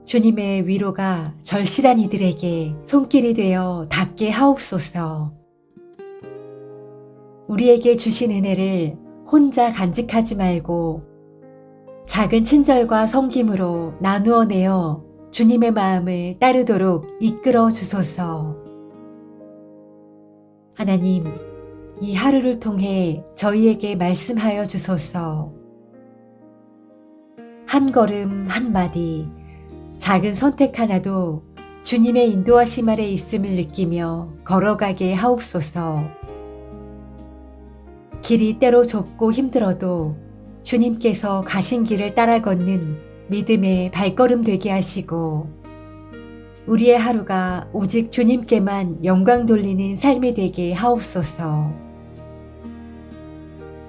주님의 위로가 절실한 이들에게 손길이 되어 닿게 하옵소서. 우리에게 주신 은혜를 혼자 간직하지 말고 작은 친절과 섬김으로 나누어 내어 주님의 마음을 따르도록 이끌어 주소서. 하나님, 이 하루를 통해 저희에게 말씀하여 주소서. 한 걸음 한마디, 작은 선택 하나도 주님의 인도하심 아래 있음을 느끼며 걸어가게 하옵소서. 길이 때로 좁고 힘들어도 주님께서 가신 길을 따라 걷는 믿음의 발걸음 되게 하시고 우리의 하루가 오직 주님께만 영광 돌리는 삶이 되게 하옵소서.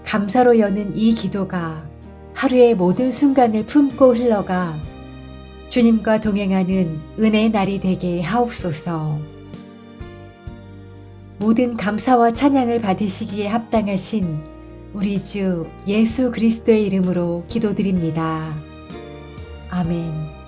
감사로 여는 이 기도가 하루의 모든 순간을 품고 흘러가 주님과 동행하는 은혜의 날이 되게 하옵소서. 모든 감사와 찬양을 받으시기에 합당하신 우리 주 예수 그리스도의 이름으로 기도드립니다. 아멘.